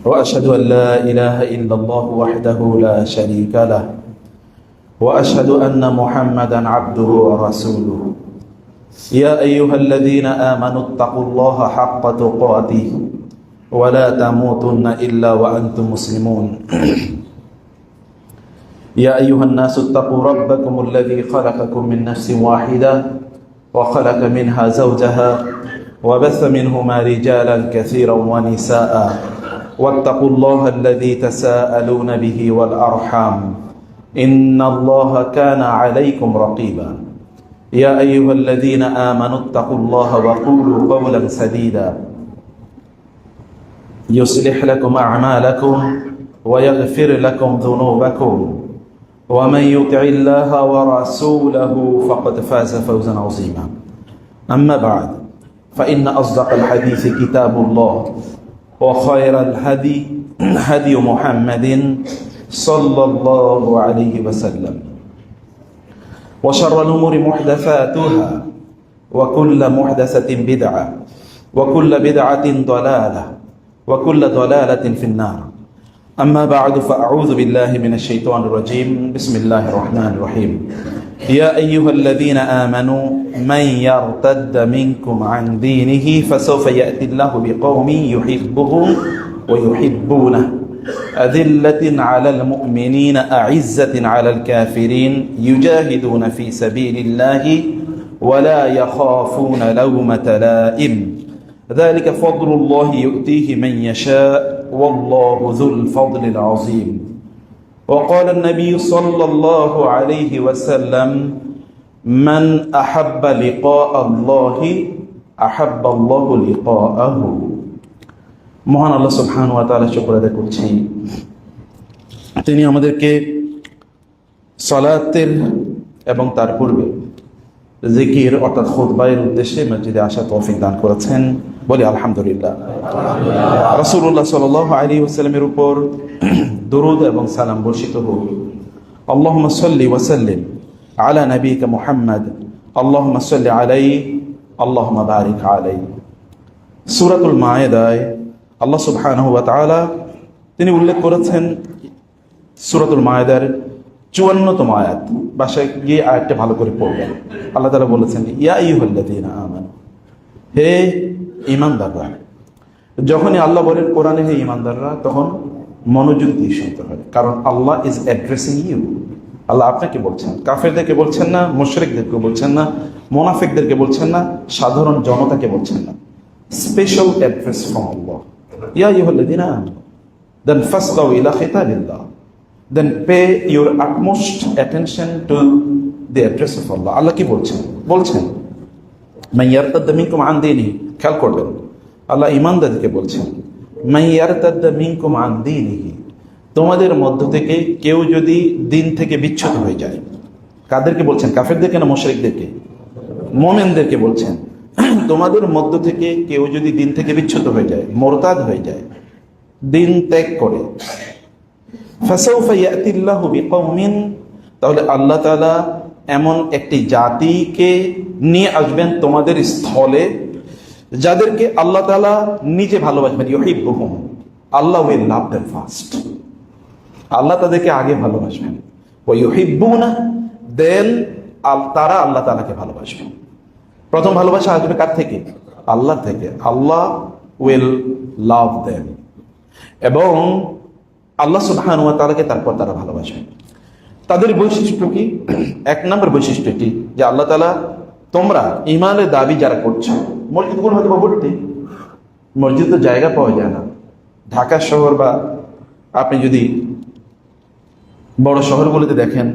وأشهد أن لا إله إلا الله وحده لا شريك له وأشهد أن محمدا عبده ورسوله يا أيها الذين آمنوا اتقوا الله حق تقاته ولا تموتن إلا وأنتم مسلمون يا أيها الناس اتقوا ربكم الذي خلقكم من نفس واحدة وخلق منها زوجها وبث منهما رجالا كثيرا ونساء واتقوا الله الذي تساءلون به والأرحام إن الله كان عليكم رقيبا يا أيها الذين آمنوا اتقوا الله وقولوا قولا سديدا يصلح لكم أعمالكم ويغفر لكم ذنوبكم ومن يطع الله ورسوله فقد فاز فوزا عظيما أما بعد فإن أصدق الحديث كتاب الله وخير الهدي هدي محمد صلى الله عليه وسلم وشر الأمور محدثاتها وكل محدثة بدعة وكل بدعة ضلالة وكل ضلالة في النار أما بعد فأعوذ بالله من الشيطان الرجيم بسم الله الرحمن الرحيم يا أيها الذين آمنوا من يرتد منكم عن دينه فسوف يأتي الله بقوم يحبهم ويحبونه أذلة على المؤمنين أعزة على الكافرين يجاهدون في سبيل الله ولا يخافون لومة لائم ذلك فضل الله يؤتيه من يشاء والله ذو الفضل العظيم وقال النبي صلى الله عليه وسلم من أحب لقاء الله أحب الله لقاءه মহান আল্লাহ সুবহানাহু ওয়া তাআলা শুকর আদায় করছি তিনি আমাদেরকে সালাতের এবং তার পূর্বে জিকির অর্থাৎ খুতবায়ের উদ্দেশ্যে মসজিদে আসার তৌফিক দান করেছেন বলি আলহামদুলিল্লাহ। রাসূলুল্লাহ সাল্লাল্লাহু আলাইহি ওয়াসাল্লামের উপর দরুদ এবং সালাম বর্ষিত হোক। আল্লাহুম্মা সাল্লি ওয়া সাল্লিম আলা নবিয়িকা মুহাম্মদ আল্লাহুম্মা সাল্লি আলাইহি আল্লাহুম্মা বারিক আলাইহি। সূরাতুল মায়েদায় আল্লাহ সুবহানাহু ওয়া তাআলা তিনি উল্লেখ করেছেন সূরাতুল মায়েদার 54তম আয়াত, বাসায় গিয়ে আয়াতটা ভালো করে পড়বেন। আল্লাহ তাআলা বলেছেন ইয়া আইয়ুহাল্লাযীনা আমানু, হে ঈমানদাররা। যখনই আল্লাহ বলেন কোরআনে হে ঈমানদাররা, তখন মনোযোগ দিয়ে শুনতে হবে, কারণ আল্লাহ ইজ অ্যাড্রেসিং ইউ। আল্লাহ আপনাকে বলছেন, কাফেরদেরকে বলছেন না, মুশরিকদেরকে বলছেন না, মুনাফিকদেরকে বলছেন না, সাধারণ জনতাকে বলছেন না। স্পেশাল অ্যাড্রেস ফ্রম আল্লাহ। ইয়া আইয়ুহাল্লাযীনা আমানু, দেন ফাসগাউ ইলা খিতাবিল্লাহ, then pay your utmost attention to the address of Allah. আল্লাহ কি বলছেন? বলছেন মান ইয়ারতাদ্দা মিনকুম আন দীনিহি, খেয়াল করবেন আল্লাহ ঈমানদারদেরকে বলছেন মান ইয়ারতাদ্দা মিনকুম আন দীনিহি, তোমাদের মধ্য থেকে কেউ যদি দিন থেকে বিচ্যুত হয়ে যায়। কাদেরকে বলছেন? কাফেরদেরকে না মুশরিকদেরকে? মুমিনদেরকে বলছেন তোমাদের মধ্য থেকে কেউ যদি দিন থেকে বিচ্যুত হয়ে যায়, মুরতাদ হয়ে যায়, দিন ত্যাগ করে, ফাসাউফা ইয়াতিল্লাহু বিকওমিন, তাহলে আল্লাহ তাআলা এমন একটি জাতিকে নিয়ে আসবেন তোমাদের স্থলে, যাদেরকে আল্লাহ তাআলা নিজে ভালোবাসবেন। ইউহিব্বুহুম, আল্লাহ উইল লাভ দেম ফার্স্ট, আল্লাহ তাদেরকে আগে ভালোবাসবেন। ওয়া ইউহিব্বুনা, দেন তারা আল্লাহ তাআলাকে ভালোবাসবেন। প্রথম ভালোবাসা আসবে কার থেকে? আল্লাহ থেকে। আল্লাহ উইল লাভ দেম, এবং আল্লাহ সুবহানাহু ওয়া তাআলাকে তারপর তারা ভালোবাসে। তাদের বৈশিষ্ট্য কি? এক নম্বর বৈশিষ্ট্য এটি যে আল্লাহ তাআলা, তোমরা ঈমানের দাবি যারা করছো, মসজিদগুলো হয়তো ভর্তি, মসজিদ তো জায়গা পাওয়া যায় না। ঢাকা শহর বা আপনি যদি বড় শহরগুলোতে দেখেন,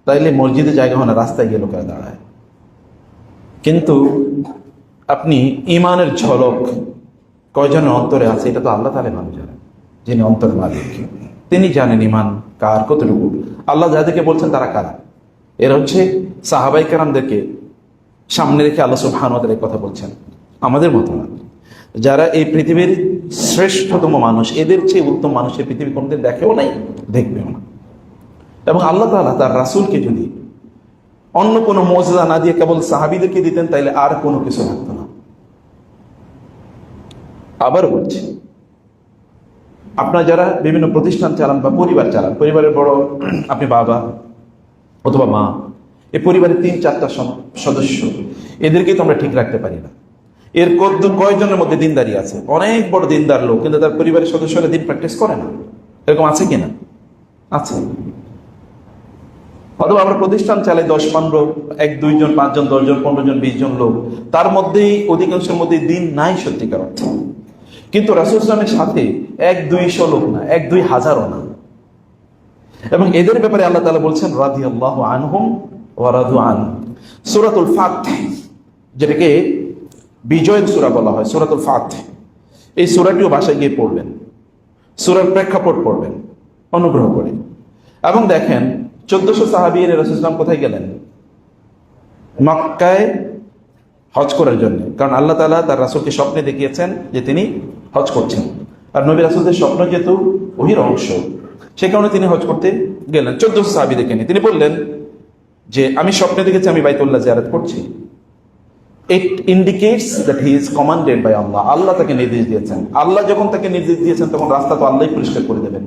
তাইলে মসজিদে জায়গা হয় না, রাস্তায় গিয়ে লোকেরা দাঁড়ায়। কিন্তু আপনি ঈমানের ঝলক কয়জনের অন্তরে আছে, এটা তো আল্লাহ তাআলা ভালো জানেন, যিনি অন্তরের মালিক। তিনি জানেন ঈমান কার কতটুকু। আল্লাহ যাদেরকে বলছেন তারা কারা? এরা হচ্ছে সাহাবায়ে কেরামদেরকে সামনে রেখে আল্লাহ সুবহানাহু ওয়া তাআলা কথা বলছেন। আমাদের মতো না, যারা এই পৃথিবীর শ্রেষ্ঠতম মানুষ, এদের চেয়ে উত্তম মানুষের পৃথিবী কোনোদিন দেখেও নাই, দেখবেও না। এবং আল্লাহ তাআলা তার রাসূলকে যদি অন্য কোনো মুজিজা না দিয়ে কেবল সাহাবীদেরকে দিতেন, তাইলে আর কোনো কিছু থাকতো না। আবার বলছি, আপনারা যারা বিভিন্ন প্রতিষ্ঠান চালান বা পরিবার চালান, পরিবারের বড় আপনি বাবা অথবা মা, এই পরিবারের 3-4টা সদস্য, এদেরকে তো আমরা ঠিক রাখতে পারি না। এর কয়েকজনের মধ্যে দিনদারি আছে, অনেক বড় দিনদার লোক, কিন্তু তার পরিবারের সদস্যরা দিন প্র্যাকটিস করে না। এরকম আছে কিনা? আছে। অথবা আমরা প্রতিষ্ঠান চালাই 10-15, 1-2 জন, 5 জন, 10 জন, 15 জন, 20 জন লোক, তার মধ্যেই অধিকাংশের মধ্যে দিন নাই সত্যিকার অর্থে। কিন্তু রাসূল ইসলামের সাথে 1-200 লোক না, 1-2 হাজারও না। এবং এদের ব্যাপারে আল্লাহ তাআলা বলছেন রাদিয়াল্লাহু আনহুম ওয়া রাদু আন। সূরাতুল ফাতহ, যেটাকে বিজয়ের সূরা বলা হয়, সূরাতুল ফাতহ, এই সূরাটিও বাসায় গিয়ে পড়বেন, সূরার প্রেক্ষাপট পড়বেন অনুগ্রহ করে। এবং দেখেন 1400 সাহাবী রাসূল সাল্লাল্লাহু আলাইহি ওয়াসাল্লাম কোথায় গেলেন? মক্কায় হজ করার জন্য। কারণ আল্লাহ তাআলা তার রাসূলকে স্বপ্নে দেখিয়েছেন যে তিনি হজ করছেন, আর নবী রাসূলদের স্বপ্ন যেহেতু ওহির অংশ, সে কারণে তিনি হজ করতে গেলেন 1400 সাহাবী দেখে নিয়ে। তিনি বললেন যে আমি স্বপ্নে দেখেছি আমি বাইতুল্লাহ জিয়ারত করছি। It indicates that he is commanded by Allah. Allah তাকে নির্দেশ দিয়েছেন। আল্লাহ যখন তাকে নির্দেশ দিয়েছেন তখন রাস্তা তো আল্লাহই পরিষ্কার করে দেবেন।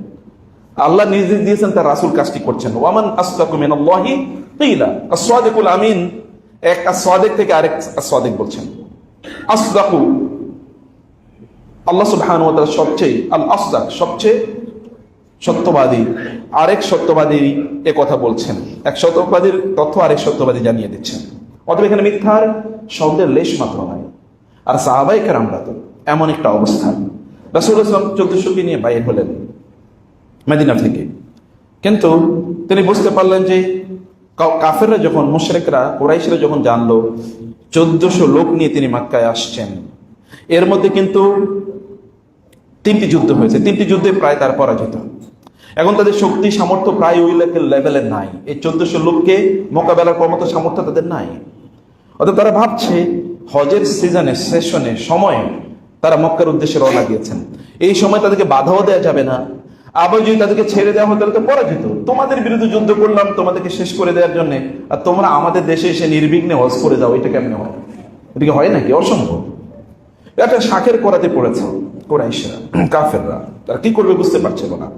আল্লাহ নির্দেশ দিয়েছেন, তার রাসূল কাজটি করছেন। ওয়ামান আসদাকু মিনাল্লাহি কিলা, আস-সাদিকুল আমিন। এক আস-সাদিক থেকে আরেক আস-সাদিক বলছেন। আসদাকু আল্লাহ সুবহানাহু ওয়া তাআলা সবচেয়ে, আল আসদাক সবচেয়ে সত্যবাদী, আরেক সত্যবাদী এ কথা বলছেন। এক সত্যবাদীর তথ্য আরেক সত্যবাদী জানিয়ে দিচ্ছেন। অতএব এখানে মিথ্যার শব্দের লেশ মাত্র নাই। আর সাহাবায়ে কেরামরা তো এমন একটা অবস্থা, রাসূলুল্লাহ সাল্লাল্লাহু আলাইহি ওয়াসাল্লাম 1400 কে নিয়ে বাইর হলেন মদিনা থেকে, কিন্তু তিনি বুঝতে পারলেন যে কাফেররা যখন, মুশরিকরা, কুরাইশরা যখন জানলো 1400 লোক নিয়ে তিনি মক্কায় আসছেন, এর মধ্যে কিন্তু 3টি যুদ্ধ হয়েছে, 3টি যুদ্ধে প্রায় তার পরাজিত। এখন তাদের শক্তি সামর্থ্য প্রায় ওই লেভেলের নাই। এই 1400 লোককে মোকাবেলার ক্ষমতা সামর্থ্য তাদের নাই। অর্থাৎ তারা ভাবছে হজের সিজনে, সেশনে, সময়ে তারা মক্কার উদ্দেশ্যে রওনা দিয়েছেন। এই সময় তাদেরকে বাধাও দেওয়া যাবে না। আবার যদি তাদেরকে ছেড়ে দেওয়া হয় তাহলে তো পরাজিত। তোমাদের বিরুদ্ধে যুদ্ধ করলাম তোমাদেরকে শেষ করে দেওয়ার জন্য, আর তোমরা আমাদের দেশে এসে নির্বিঘ্নে হজ করে যাও, এটা কেমনে হয়? এটা কি হয় নাকি? অসম্ভব। একটা শাখের করাতে পড়েছে কুরাইশরা, কাফেররা। তারা কি করবে বুঝতে পারছিল না।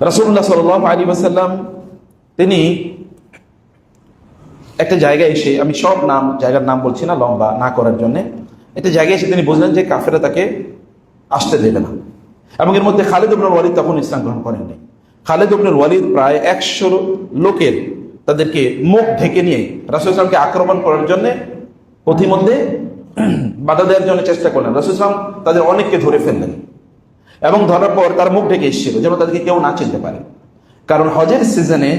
রাসূলুল্লাহ সাল্লাল্লাহু আলাইহি ওয়াসাল্লাম তিনি একটা জায়গায় এসে, আমি সব জায়গার নাম বলছি না লম্বা না করার জন্য, একটা জায়গায় এসে তিনি বুঝলেন যে কাফেররা তাকে আসতে দেবে না। এবং এর মধ্যে খালিদ ইবনে ওয়ালিদ তখন ইসলাম গ্রহণ করেননি। খালিদ ইবনে ওয়ালিদ প্রায় 100 লোকের, তাদেরকে মুখ ঢেকে নিয়ে রাসূল সাল্লাল্লাহু আলাইহি আক্রমণ করার জন্য পথিমধ্যে বাধা দেওয়ার জন্য চেষ্টা করলেন। রাসূল সাল্লাল্লাহু আলাইহি তাদের অনেককে ধরে ফেললেন, এবং ধরার পর তার মুখ ঢেকে এসেছিল যেন তাদেরকে কেউ না চিনতে পারে। কারণ হজের সিজনে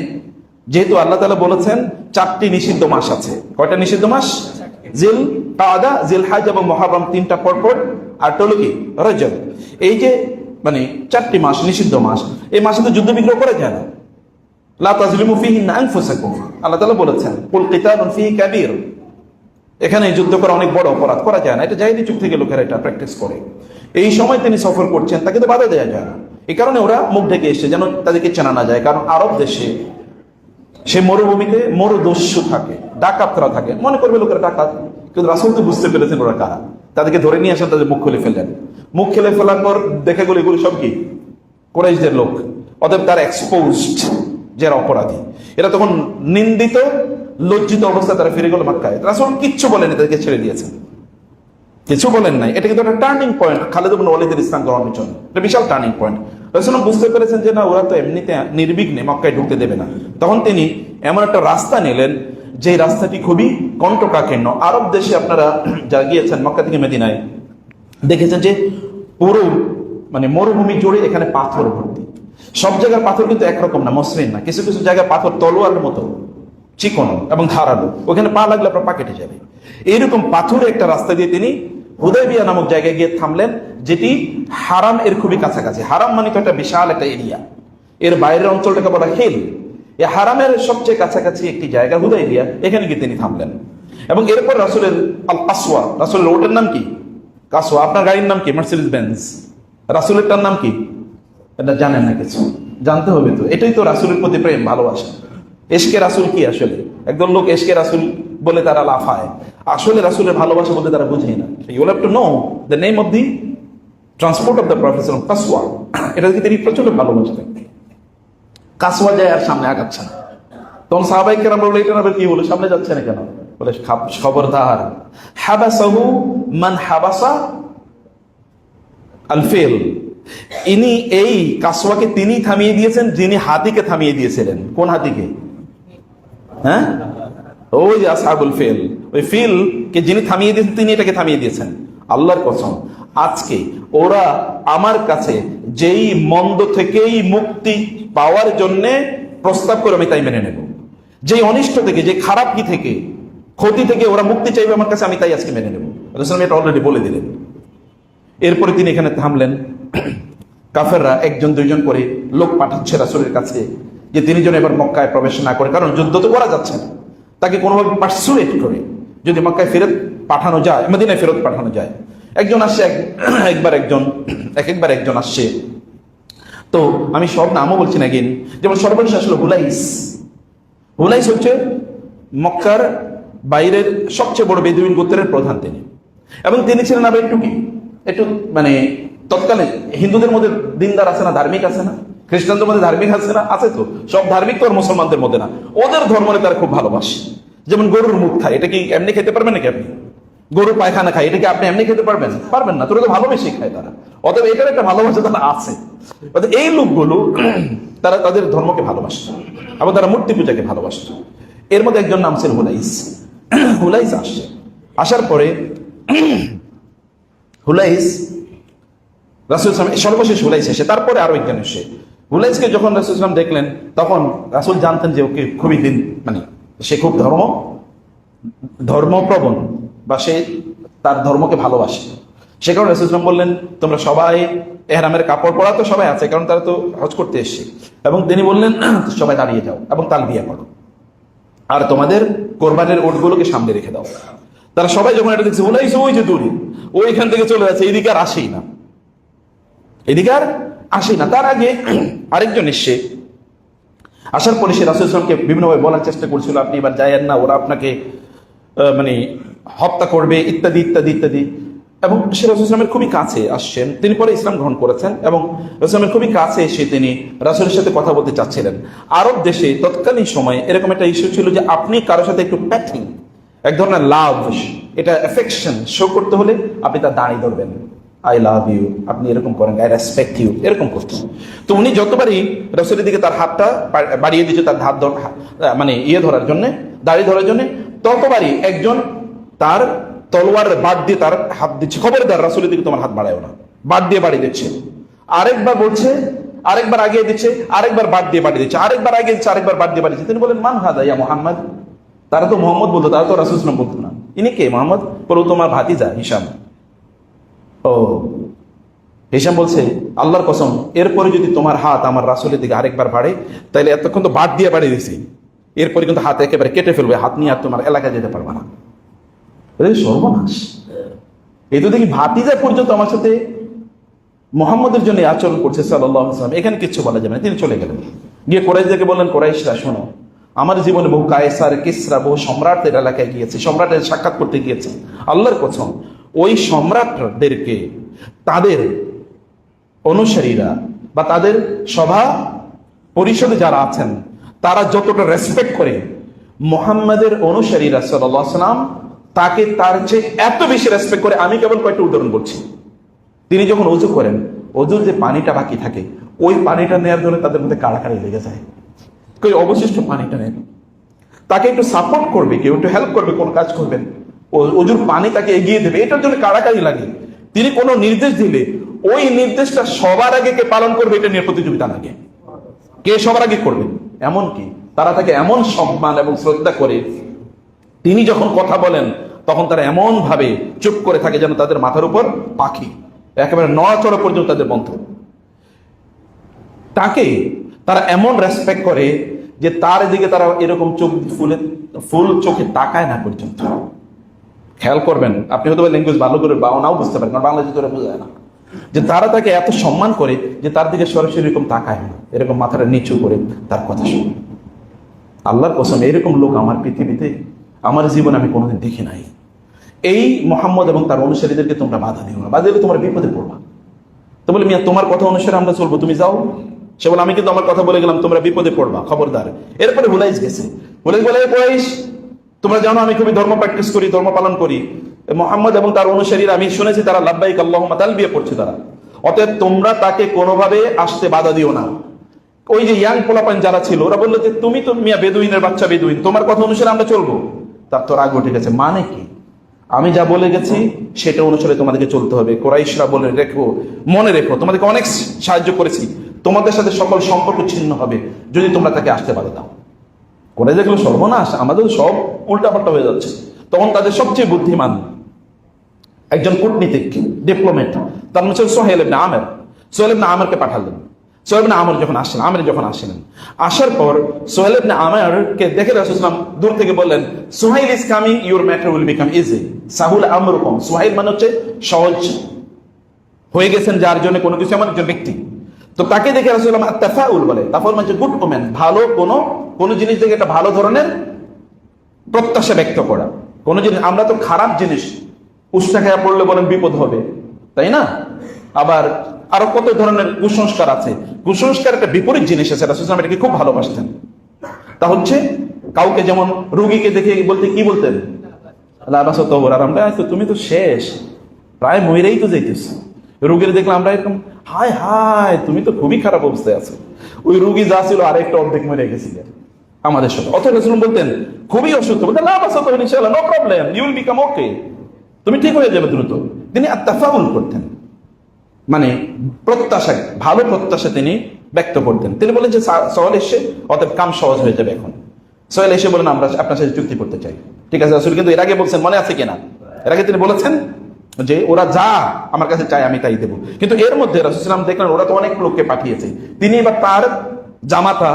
যেহেতু আল্লাহ তাআলা বলেছেন 4টি নিষিদ্ধ মাস আছে। কয়টা নিষিদ্ধ মাস? জিল কাদা, জিল হজ এবং মুহররম, 3টা পরপর, আর হলো কি রজব। এই যে মানে 4টি মাস নিষিদ্ধ মাস, এই মাসে তো যুদ্ধ বিগ্রহ করা যায় না। লা তাজলিমু ফীহিন্না আনফুসাকুম, আল্লাহ তাআলা বলেছেন কুল কিতালুন ফীহি কাবীর। এখানে যুদ্ধ করা অনেক বড় অপরাধ, করা যায় না। এটা জাহেলি যুগ থেকে লোকেরা এটা প্র্যাকটিস করে। এই সময় তিনি সফর করছেন, তাকে তো বাধা দেওয়া যায় না। এই কারণে ওরা মুখ ঢেকে এসছে যেন তাদেরকে চেনা না যায়। কারণ আরব দেশে সে মরুভূমিতে মরুদস্যু থাকে, ডাকাতরা থাকে, মনে করবে লোকেরা ডাকাত। কিন্তু রাসূল তো বুঝতে পেরেছেন ওরা কারা। তাদেরকে ধরে নিয়ে আসেন, তাদের মুখ খুলে ফেললেন। মুখ খুলে ফেলার পর দেখা গেল এগুলো সব কি কুরাইশদের লোক। অতএব তারা এক্সপোজড, যারা অপরাধী। এরা তখন নিন্দিত, লজ্জিত অবস্থায় তারা ফিরে গেল মক্কায়। রাসূল কিচ্ছু বলেনি, তাদেরকে ছেড়ে দিয়েছেন, কিছু বলেন নাই। এটা কিন্তু একটা টার্নিং পয়েন্ট খালিদ ইবনে ওয়ালিদের ইসলাম গ্রহণের জন্য, এটা বিশাল টার্নিং পয়েন্ট। রাসূল বুঝতে পেরেছেন যে না, ওরা তো এমনিতে নির্বিঘ্নে মক্কায় ঢুকতে দেবে না। তখন তিনি এমন একটা রাস্তা নিলেন যে রাস্তাটি খুবই কণ্টকাকীর্ণ। আরব দেশে আপনারা যা গিয়েছেন মক্কা থেকে মদিনায়, দেখেছেন যে পুরো মানে মরুভূমি জুড়ে এখানে পাথর ভর্তি। সব জায়গার পাথর কিন্তু একরকম না, মসৃণ না। কিছু কিছু জায়গায় পাথর তলোয়ারের মতো চিকন এবং ধারালো, ওখানে পা লাগলে আপনার পা কেটে যাবে। এইরকম পাথরের একটা রাস্তা দিয়ে তিনি হুদায়বিয়া নামক জায়গায় গিয়ে থামলেন, যেটি হারাম এর খুবই কাছাকাছি। হারাম মানে তো একটা বিশাল একটা এরিয়া, এর বাইরের অঞ্চলটাকে বলা হিল। এই হারামের সবচেয়ে কাছাকাছি একটি জায়গা হুদায়বিয়া, এখানে গিয়ে তিনি থামলেন। এবং এরপর রাসূলের আল কাসওয়া, রাসূলের রোডের নাম কি? কাসওয়া। আপনার গাড়ির নাম কি? Mercedes Benz. রাসূলেরটার নাম কি? এটা জানেন না, কিছু জানতে হবে তো। এটাই তো রাসূলের প্রতি প্রেম, ভালোবাসা। এশকে রাসূল কি আসলে? একদল লোক এশকে রাসূল বলে তারা লাফায়, আসলে রাসূলের ভালোবাসা বলতে তারা বুঝেই না। You have to know the name of the transport of the prophet Qaswa, এটাকে তিনি প্রচন্ড ভালোবাসতেন। কাসওয়া যায় আর সামনে আগাচ্ছে না। তখন সাহাবায়ে কেরাম বলল, এটা আবার কি হলো, সামনে যাচ্ছে না কেন? বলে খবরদার, হাবাসাহু মান হাবাসা আল ফিল, ইনি এই কাসওয়াকে তিনি থামিয়ে দিয়েছেন যিনি হাতিকে থামিয়ে দিয়েছিলেন। কোন হাতিকে? হ্যাঁ, ওই যে আসহাবুল ফিল, ওই ফিল কে যিনি থামিয়ে দিয়েছেন তিনি এটাকে থামিয়ে দিয়েছেন। আল্লাহর কসম, আজকে ওরা আমার কাছে যেই মন্দ থেকেই মুক্তি পাওয়ার জন্য প্রস্তাব করে আমি তাই মেনে নেব, যেই অনিষ্ট থেকে, যে খারাপ কি থেকে, ক্ষতি থেকে ওরা মুক্তি চাইবে আমার কাছে, আমি তাই আজকে মেনে নেব। রাসূল এটা অলরেডি বলে দিলেন। এরপরে তিনি এখানে থামলেন। কাফেররা একজন দুইজন করে লোক পাঠাচ্ছে রাসূলের কাছে যে তিনি যেন এবার মক্কায় প্রবেশ না করে, কারণ যুদ্ধ তো করা যাচ্ছে না, তাকে কোনোভাবে পার্সুয়েট করে যদি মক্কায় ফেরত পাঠানো যায়, মদিনায় ফেরত পাঠানো যায়। একজন আসছে, একবার একজন আসছে। তো আমি সব নামও বলছি না, গিন যেমন সর্বশেষ আসলে হুলাইস হচ্ছে মক্কার বাইরের সবচেয়ে বড় বেদুইন গোত্রের প্রধান তিনি, এবং তিনি ছিলেন আবার একটু মানে তৎকালে হিন্দুদের মধ্যে দিনদার আছে না, ধার্মিক আছে না, খ্রিস্টানদের মধ্যে ধার্মিক আছে না, আছে তো, সব ধার্মিক তো আর মুসলমানদের মধ্যে না, ওদের ধর্মে তারা খুব ভালোবাসে। যেমন গরুর মুখ খায়, এটা কি এমনি খেতে পারবেন নাকি আপনি? গরুর পায়খানা খায়, এটা কি আপনি এমনি খেতে পারবেন? পারবেন না, তোরা তো ভালোবেসে খায় তারা, অতএব এটার একটা ভালোবাসা তারা আছে। এই লোকগুলো তারা তাদের ধর্মকে ভালোবাসে, আবার তারা মূর্তি পূজাকে ভালোবাসে। এর মধ্যে একজন নাম ছিল হুলাইস আসছে। আসার পরে হুলাইস রাসূল সর্বশেষ হুলাইস এসে, তারপরে আরো একজন এসে। হুলাইসকে যখন রাসূল দেখলেন, তখন রাসূল জানতেন যে ওকে খুবই মানে সে খুব ধর্মপ্রবণ, বা সে তার ধর্মকে ভালোবাসে। সে কারণে রাসূল বললেন, তোমরা সবাই ইহরামের কাপড় পরা তো সবাই আছে, কারণ তারা তো হজ করতে এসছে, এবং তিনি বললেন সবাই দাঁড়িয়ে যাও এবং তালবিয়া করো, আর তোমাদের কোরবানের ওটগুলোকে সামনে রেখে দাও। তারা সবাই যখন এটা দেখছে, হুলাইস ওই যে দূরে, ওইখান থেকে চলে যাচ্ছে, এদিকে আর আসেই না। তার আগে আরেকজন এসছে। আসার পরে সে রাসূল সাল্লাল্লাহু আলাইহি ওয়াসাল্লামকে বিভিন্নভাবে বলার চেষ্টা করছিল, আপনি এবার যায়েন না, ওরা আপনাকে মানে হত্যা করবে, ইত্যাদি ইত্যাদি ইত্যাদি। এবং সে রাসূল সাল্লাল্লাহু আলাইহি ওয়াসাল্লামের খুবই কাছে আসছেন, তিনি পরে ইসলাম গ্রহণ করেছেন, এবং রাসূলের খুবই কাছে এসে তিনি রাসূলের সাথে কথা বলতে চাচ্ছিলেন। আরব দেশে তৎকালীন সময়ে এরকম একটা ইস্যু ছিল যে আপনি কারোর সাথে একটু প্যাটিং, এক ধরনের লাভ, এটা অ্যাফেকশন শো করতে হলে আপনি তার দাঁড়িয়ে ধরবেন, আই লাভ ইউ, আপনি এরকম করেন, আই রেসপেক্ট ইউ, এরকম করতেন। তো উনি যতবারই রাসূলের দিকে তার হাতটা বাড়িয়ে দিচ্ছে, তার হাত মানে ধরার জন্য, দাঁড়িয়ে ধরার জন্য, ততবারই একজন তার তলোয়ার বাদ দিয়ে তার হাত দিচ্ছে, খবরদার রাসূলের দিকে তোমার হাত বাড়ায়ও না, বাদ দিয়ে বাড়িয়ে দিচ্ছে। আরেকবার বলছে, আরেকবার আগিয়ে দিচ্ছে, আরেকবার বাদ দিয়ে বাড়িয়ে দিচ্ছে, আরেকবার আগিয়ে দিচ্ছে, আরেকবার বাদ দিয়ে বাড়িয়ে দিচ্ছে। তিনি বলেন, মান হাদা ইয়া মুহাম্মদ, তারা তো মোহাম্মদ বলতো, তারা তো রাসূল সাল্লাল্লাহু আলাইহি ওয়াসাল্লাম বলতো না। ইনি কে? মোহাম্মদ। বলো তোমার ভাতিজা হিশাম। ও, হিশাম বলছে, আল্লাহর কসম, এরপরে যদি তোমার হাত আমার রাসূলের দিকে আরেকবার বাড়ে, তাহলে এতক্ষণ তো বাদ দিয়ে বাড়িয়ে দিছি, এরপরে কিন্তু হাত একেবারে কেটে ফেলবে, হাত নিয়ে আর তোমার এলাকায় যেতে পারবে না। সর্বনাশ! এই তো দেখি ভাতিজা পর্যন্ত আমার সাথে মুহাম্মদের জন্য আচরণ করছে সাল্লাল্লাহু আলাইহি ওয়াসাল্লাম, এখানে কিচ্ছু বলা যাবে না। তিনি চলে গেলেন, গিয়ে কুরাইশদেরকে বললেন, কুরাইশরা শোনো, আমার জীবনে বহু কায়সার, কিসরা, বহু সম্রাটদের এলাকায় গিয়েছে, সম্রাটের সাক্ষাৎ করতে গিয়েছে। আল্লাহর কসম, ওই সম্রাটদেরকে তাদের অনুসারীরা বা তাদের সভা পরিষদে যারা আছেন, তারা যতটা রেসপেক্ট করে মুহাম্মাদের অনুসারীরা সাল্লাল্লাহু আলাইহি ওয়াসাল্লাম তাকে তার চেয়ে এত বেশি রেসপেক্ট করে। আমি কেবল কয়েকটা উদাহরণ বলছি। তিনি যখন ওযু করেন, ওযুর যে পানিটা বাকি থাকে, ওই পানিটা নেওয়ার জন্য তাদের মধ্যে কাড়াকাড়ি লেগে যায়, কেউ অবশিষ্ট পানিটা নেন, তাকে একটু সাপোর্ট করবে, কেউ একটু হেল্প করবে, কোন কাজ করবেন, ওযুর পানি তাকে এগিয়ে দেবে, এটার জন্য কাড়াকাড়ি লাগে। তিনি কোনো নির্দেশ দিলে ওই নির্দেশটা সবার আগে কে পালন করবে, এটা নিয়ে প্রতিযোগিতা লাগে, কে সবার আগে করবে। এমনকি তারা তাকে এমন সম্মান এবং শ্রদ্ধা করে, তিনি যখন কথা বলেন তখন তারা এমন ভাবে চুপ করে থাকে যেন তাদের মাথার উপর পাখি, একেবারে নড়াচড়া পর্যন্ত তাদের বন্ধ। তাকে তারা এমন রেসপেক্ট করে যে তার দিকে তারা এরকম চোখ ফুল চোখে তাকায় না পর্যন্ত। খেয়াল করবেন, আপনি হয়তো ল্যাঙ্গুয়েজ ভালো করে বা নাও বুঝতে পারেন, কারণ বাংলাদেশে তোরা বোঝায় না, যে তারা তাকে এত সম্মান করে যে তার দিকে সরাসরি এরকম তাকায় না, এরকম মাথাটা নিচু করে তার কথা শুনে। আল্লাহর কসম, এরকম লোক আমার পৃথিবীতে, আমার জীবনে আমি কোনোদিন দেখি নাই। এই মুহাম্মদ এবং তার অনুসারীদেরকে তোমরা বাধা দিও না, বাধা দিলে তোমরা বিপদে পড়বা। তো বলে মিয়া তোমার কথা অনুসারে আমরা চলবো, তুমি যাও। সে বলে আমি কিন্তু আমার কথা বলে গেলাম, তোমরা বিপদে পড়বা, খবরদার। এরপরে হুলাইস গেছে, হুলাইস বলে কুরাইশ তোমরা জানো আমি খুবই ধর্ম প্র্যাকটিস করি, ধর্ম পালন করি, মুহাম্মদ এবং তার অনুসারীরা আমি শুনেছি তারা লাব্বাইক আল্লাহুম্মা তালবিয়া পড়ছে তারা, অতএব তোমরা তাকে কোনোভাবে আসতে বাধা দিও না। ওই যে ইয়াং পোলাপান যারা ছিল ওরা বললো যে তুমি তো মিয়া বেদুইনের বাচ্চা, বেদুইন, তোমার কথা অনুসারে আমরা চলবো। তার তো রাগ উঠে গেছে, মানে কি আমি যা বলে গেছি সেটা অনুসারে তোমাদেরকে চলতে হবে। কুরাইশরা বলে রেখো, মনে রেখো তোমাদেরকে অনেক সাহায্য করেছি, তোমাদের সাথে সকল সম্পর্ক ছিন্ন হবে যদি তোমরা তাকে আসতে বাধা দাও। করে দেখলো সর্বনাশ, আমাদের সব উল্টাপাল্টা হয়ে যাচ্ছে। তখন তাদের সবচেয়ে বুদ্ধিমান একজন কূটনীতিক, ডিপ্লোমেট, তার নাম ছিল সোহেল ইবনে আমের। সোহেল ইবনে আমেরকে পাঠালেন। সোহেল ইবনে আমের যখন আসলেন, আসার পর সোহেল ইবনে আমেরকে দেখে রাসূল সাল্লাল্লাহু আলাইহি ওয়াসাল্লাম দূর থেকে বললেন, Suhail is coming, your matter will become easy. সাহুল আমরুকুম, সোহেল মানে হচ্ছে সহজ হয়ে গেছেন, যার জন্য কোনো কিছু, এমন একজন ব্যক্তি। তো তাকে দেখে রাসূল সাল্লাল্লাহু আলাইহি ওয়াসাল্লাম আত-তাফাউল বলে, তাফাউল মানে গুড ওমেন, ভালো কোন জিনিস থেকে একটা ভালো ধরনের প্রত্যাশা ব্যক্ত করা। কোন জিনিস, আমরা তো খারাপ জিনিস উষ্টা খেয়া পড়লে বলেন বিপদ হবে, তাই না? আবার আরো কত ধরনের কুসংস্কার আছে, কুসংস্কার একটা বিপরীত জিনিস আছে। রাসূল সাল্লাল্লাহু আলাইহি ওয়াসাল্লাম এটাকে খুব ভালোবাসতেন। তা হচ্ছে কাউকে যেমন রোগীকে দেখে বলতে কি বলতেন, লা বাসা তওর, আর আমরা তুমি তো শেষ, প্রায় মইরেই তো যাইতেছ। রোগীর দেখলে আমরা এরকম হায় হায় তুমি তো খুবই খারাপ অবস্থায় আছো। ওই রোগী যা ছিল আরেকটা অর্ধেক মরে গেছিল আমাদের সাথে। অথচ রাসূল বলতেন খুবই অসুস্থ, বলতেন লা বাসা তওর ইনশাআল্লাহ, no problem, you will become okay, তুমি ঠিক হয়ে যাবে দ্রুত। তিনি আত-তাফাউল করতেন, মানে প্রত্যাশা, ভালো প্রত্যাশা তিনি ব্যক্ত করতেন। তিনি বলেন যে সোহেল এসে, অতএব কাম সহজ হয়ে যাবে। এখন সোহেল এসে বলেন আমরা আপনার সাথে চুক্তি করতে চাই। ঠিক আছে, রাসূল কিন্তু এর আগে বলছেন, মনে আছে কিনা, এর আগে তিনি বলেছেন যে ওরা যা আমার কাছে চাই আমি তাই দেবো। কিন্তু এর মধ্যে রাসূল সাল্লাল্লাহু আলাইহি ওয়াসাল্লাম দেখলেন ওরা তো অনেক লোককে পাঠিয়েছে, তিনি এবার তার জামাতা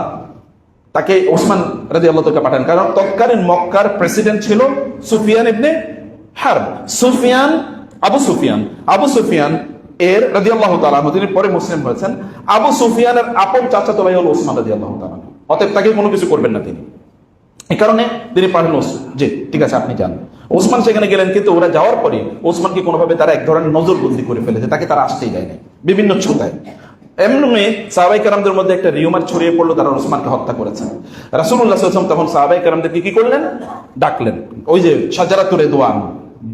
তাকে ওসমান রাদিয়াল্লাহু তাআলা পাঠান। কারণ তৎকালীন মক্কার প্রেসিডেন্ট ছিল সুফিয়ান ইবনে হারব। আবু সুফিয়ান এর রাদিয়াল্লাহু তাআলা আনহু, তিনি পরে মুসলিম হয়েছেন। আবু সুফিয়ানের আপন চাচাতো ভাই হলো ওসমান রাদিয়াল্লাহু তাআলা। অতএব তাকে কোনো কিছু করবেন না তিনি, এই কারণে তিনি পাঠান যে ঠিক আছে আপনি যান। ওসমান সেখানে গেলেন, কিন্তু ওরা যাওয়ার পরে ওসমানকে কোনোভাবে তারা এক ধরনের নজরবন্দি করে ফেলেছে, তাকে তারা আসতেই দেয় না বিভিন্ন ছোটায়। এমনি সাহাবায়ে কেরামদের মধ্যে একটা রিউমার ছড়িয়ে পড়লো, তারা ওসমানকে হত্যা করেছেন। রাসূলুল্লাহ সাল্লাল্লাহু আলাইহি ওয়াসাল্লাম তখন সাহাবায়ে কেরামদেরকে কি করলেন, ডাকলেন। ওই যে শাজারাতুর রিদওয়ান,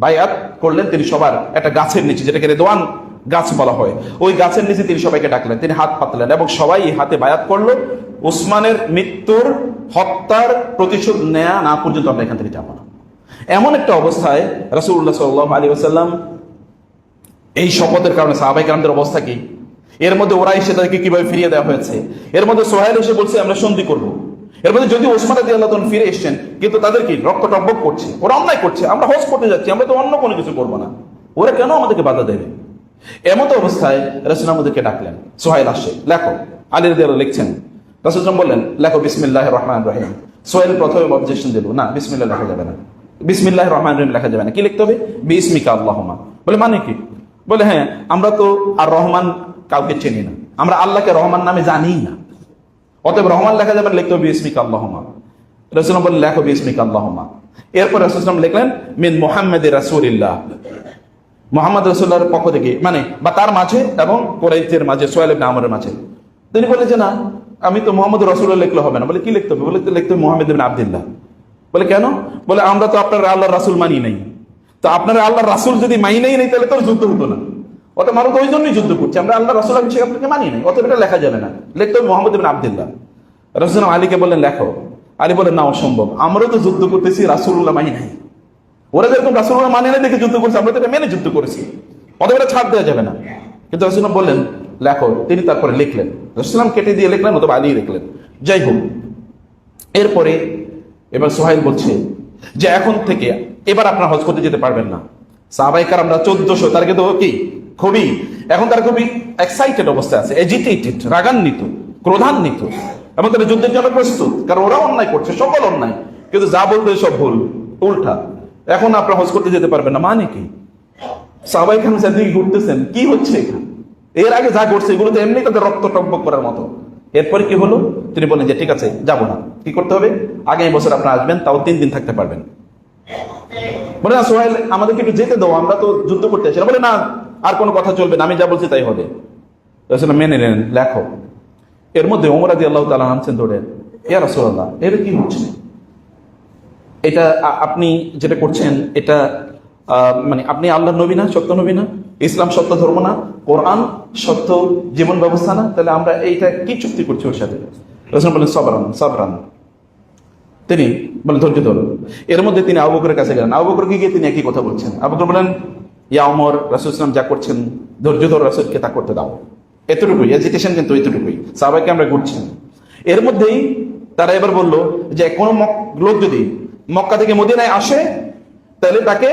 বায়াত করলেন তিনি সবার একটা গাছের নিচে, যেটাকে রিদওয়ান গাছ বলা হয়, ওই গাছের নিচে তিনি সবাইকে ডাকলেন, তিনি হাত পাতলেন এবং সবাই হাতে বায়াত করলো, ওসমানের মৃত্যুর হত্যার প্রতিশোধ নেয়া না পর্যন্ত আমরা এখান থেকে যাবো না। এমন একটা অবস্থায় রাসূলুল্লাহ সাল্লাল্লাহু আলাইহি ওয়াসাল্লাম এই শপথের কারণে সাহাবায়ে কেরামদের অবস্থা কি, এর মধ্যে ওরা এসে তাদেরকে কিভাবে ফিরিয়ে দেওয়া হয়েছে, এর মধ্যে সোহেল এসে বলছে আমরা সন্ধি করব, এর মধ্যে যদি ওসমান রাদিয়াল্লাহু তাআলা ফিরে এসেছেন কিন্তু তাদের কি রক্ত টকবক করছে, ওরা অন্যায় করছে, আমরা হজ করতে যাচ্ছি, আমরা তো অন্য কোনো কিছু করবো না, ওরা কেন আমাদেরকে বাধা দেবে? এমত অবস্থায় রাসূল আমাদেরকে ডাকলেন, সোহেল আসে, লেখো। আলী রাদিয়াল্লাহু লিখছেন, রাসূল বললেন লেখো বিসমিল্লাহির রহমানির রহিম। সোহেল প্রথমে অবজেকশন দিল, না বিসমিল্লাহ লেখা যাবে না, বিসমিল্লাহির রহমানির রহিম লেখা যাবে না, কি লিখতে হবে, বিসমিকা আল্লাহুম্মা। বলে মানে কি? বলে হ্যাঁ আমরা তো আর রহমান কাউকে চিনি না, আমরা আল্লাহকে রহমান নামে জানি না, অতএব রহমান লেখা যাবে না, লিখতে হবে বিসমিকা আল্লাহুম্মা। রাসূল বললেন লেখো বিসমিকা আল্লাহুম্মা। এরপর রাসূল লিখলেন মিন মুহাম্মাদির রাসূলিল্লাহ, মুহাম্মদ রাসূলুল্লাহর পক্ষ থেকে, মানে বা তার মাঝে এবং কুরাইশদের মাঝে, সোহেল ইবনে আমরের মাঝে। তিনি বললেন যে না আমি তো মুহাম্মদ রাসূলুল্লাহ লিখলে হবে না। বলে কি লিখতে হবে? বলে লিখতে হবে মুহাম্মদ ইবনে আব্দুল্লাহ। বলে কেন? বলে আমরা তো আপনার আল্লাহর রাসূল মানি নাই, তো আপনার আল্লাহর রাসূল যদি মানি নাই তাহলে তো যুদ্ধ হতো না, অত মানুষ ওই জন্যই যুদ্ধ করছে, আমরা আল্লাহ রাসূল আপনাকে মানি নাই, অত এটা লেখা যাবে না, লিখতে হবে মুহাম্মদ ইবনে আব্দুল্লাহ। রাসূল আলীকে বললেন লেখো। আলী বলেন না অসম্ভব, আমরাও তো যুদ্ধ করতেছি রাসূলুল্লাহ মানি নাই, ওরা যেরকম রাসূলুল্লাহ মানে না দেখে যুদ্ধ করছে, আমরা তো এটা মেনে যুদ্ধ করেছি, অতএব এটা ছাড় দেওয়া যাবে না। কিন্তু রাসূল বললেন লেখো। তিনি তারপরে লিখলেন, রাসূল কেটে দিয়ে লিখলেন অথবা আলী লিখলেন, যাই হোক। এরপরে এবার সোহেল বলছে যে এখন থেকে এবার আপনার হজ করতে যেতে পারবেন না। সাহাবায়ে কেরামরা 1400, তার কিন্তু কি খুবই এখন তারা খুবই এক্সাইটেড অবস্থায় আছে, এজিটেটেড, রাগান্বিত, ক্রোধান্বিত, এবং তারা যুদ্ধের জন্য প্রস্তুত, কারণ ওরা অন্যায় করছে, সকল অন্যায়, কিন্তু যা বলতে সব ভুল উল্টা। এখন আপনার হজ করতে যেতে পারবেন না মানে কি? সাহাবায়ে কেরাম সেদিকে ঘুরতেছেন, কি হচ্ছে এখানে? এর আগে যা করছে এগুলো তো এমনি তাদের রক্ত টকবক করার মতো। এরপরে কি হলো? তিনি বললেন যে ঠিক আছে যাবো না, কি করতে হবে, আগামী বছর আপনারা আসবেন, তাও 3 দিন থাকতে পারবেন। বলে না সোহেল আমাদেরকে একটু যেতে দাও, আমরা তো যুদ্ধ করতে আসি না। বলে না আর কোনো কথা চলবে না, আমি যা বলছি তাই হবে। রাসূলুল্লাহ মেনে নেন, লেখো। এর মধ্যে ওমর রাদিয়াল্লাহু তাআলা নামছেন দৌড়ে, ইয়া রাসূলুল্লাহ এটা কি হচ্ছে? এটা আপনি যেটা করছেন এটা মানে আপনি আল্লাহর নবী না, সত্য নবী না? ইসলাম সত্য ধর্ম না? কোরআন সত্য জীবন ব্যবস্থা না? তাহলে আমরা এইটা কি চুক্তি করছি ওর সাথে? রাসূল বলেন সাবরান সাবরান। তিনি বলেন ধৈর্য ধরুন। এর মধ্যে তিনি আবু বকরের কাছে গেলেন। আবু বকরকে গিয়ে তিনি একই কথা বলছেন। আবু বকর বলেন, ইয়া ওমর, রাসূল সাল্লাল্লাহু আলাইহি ওয়াসাল্লাম যা করছেন ধৈর্য ধর, রাসূলকে তা করতে দাও। এতটুকুই এজিটেশন, কিন্তু এতটুকুই। সাহাবাকে আমরা ঘুরছেন। এর মধ্যেই তারা এবার বলল যে কোনো লোক যদি মক্কা থেকে মদিনায় আসে তাহলে তাকে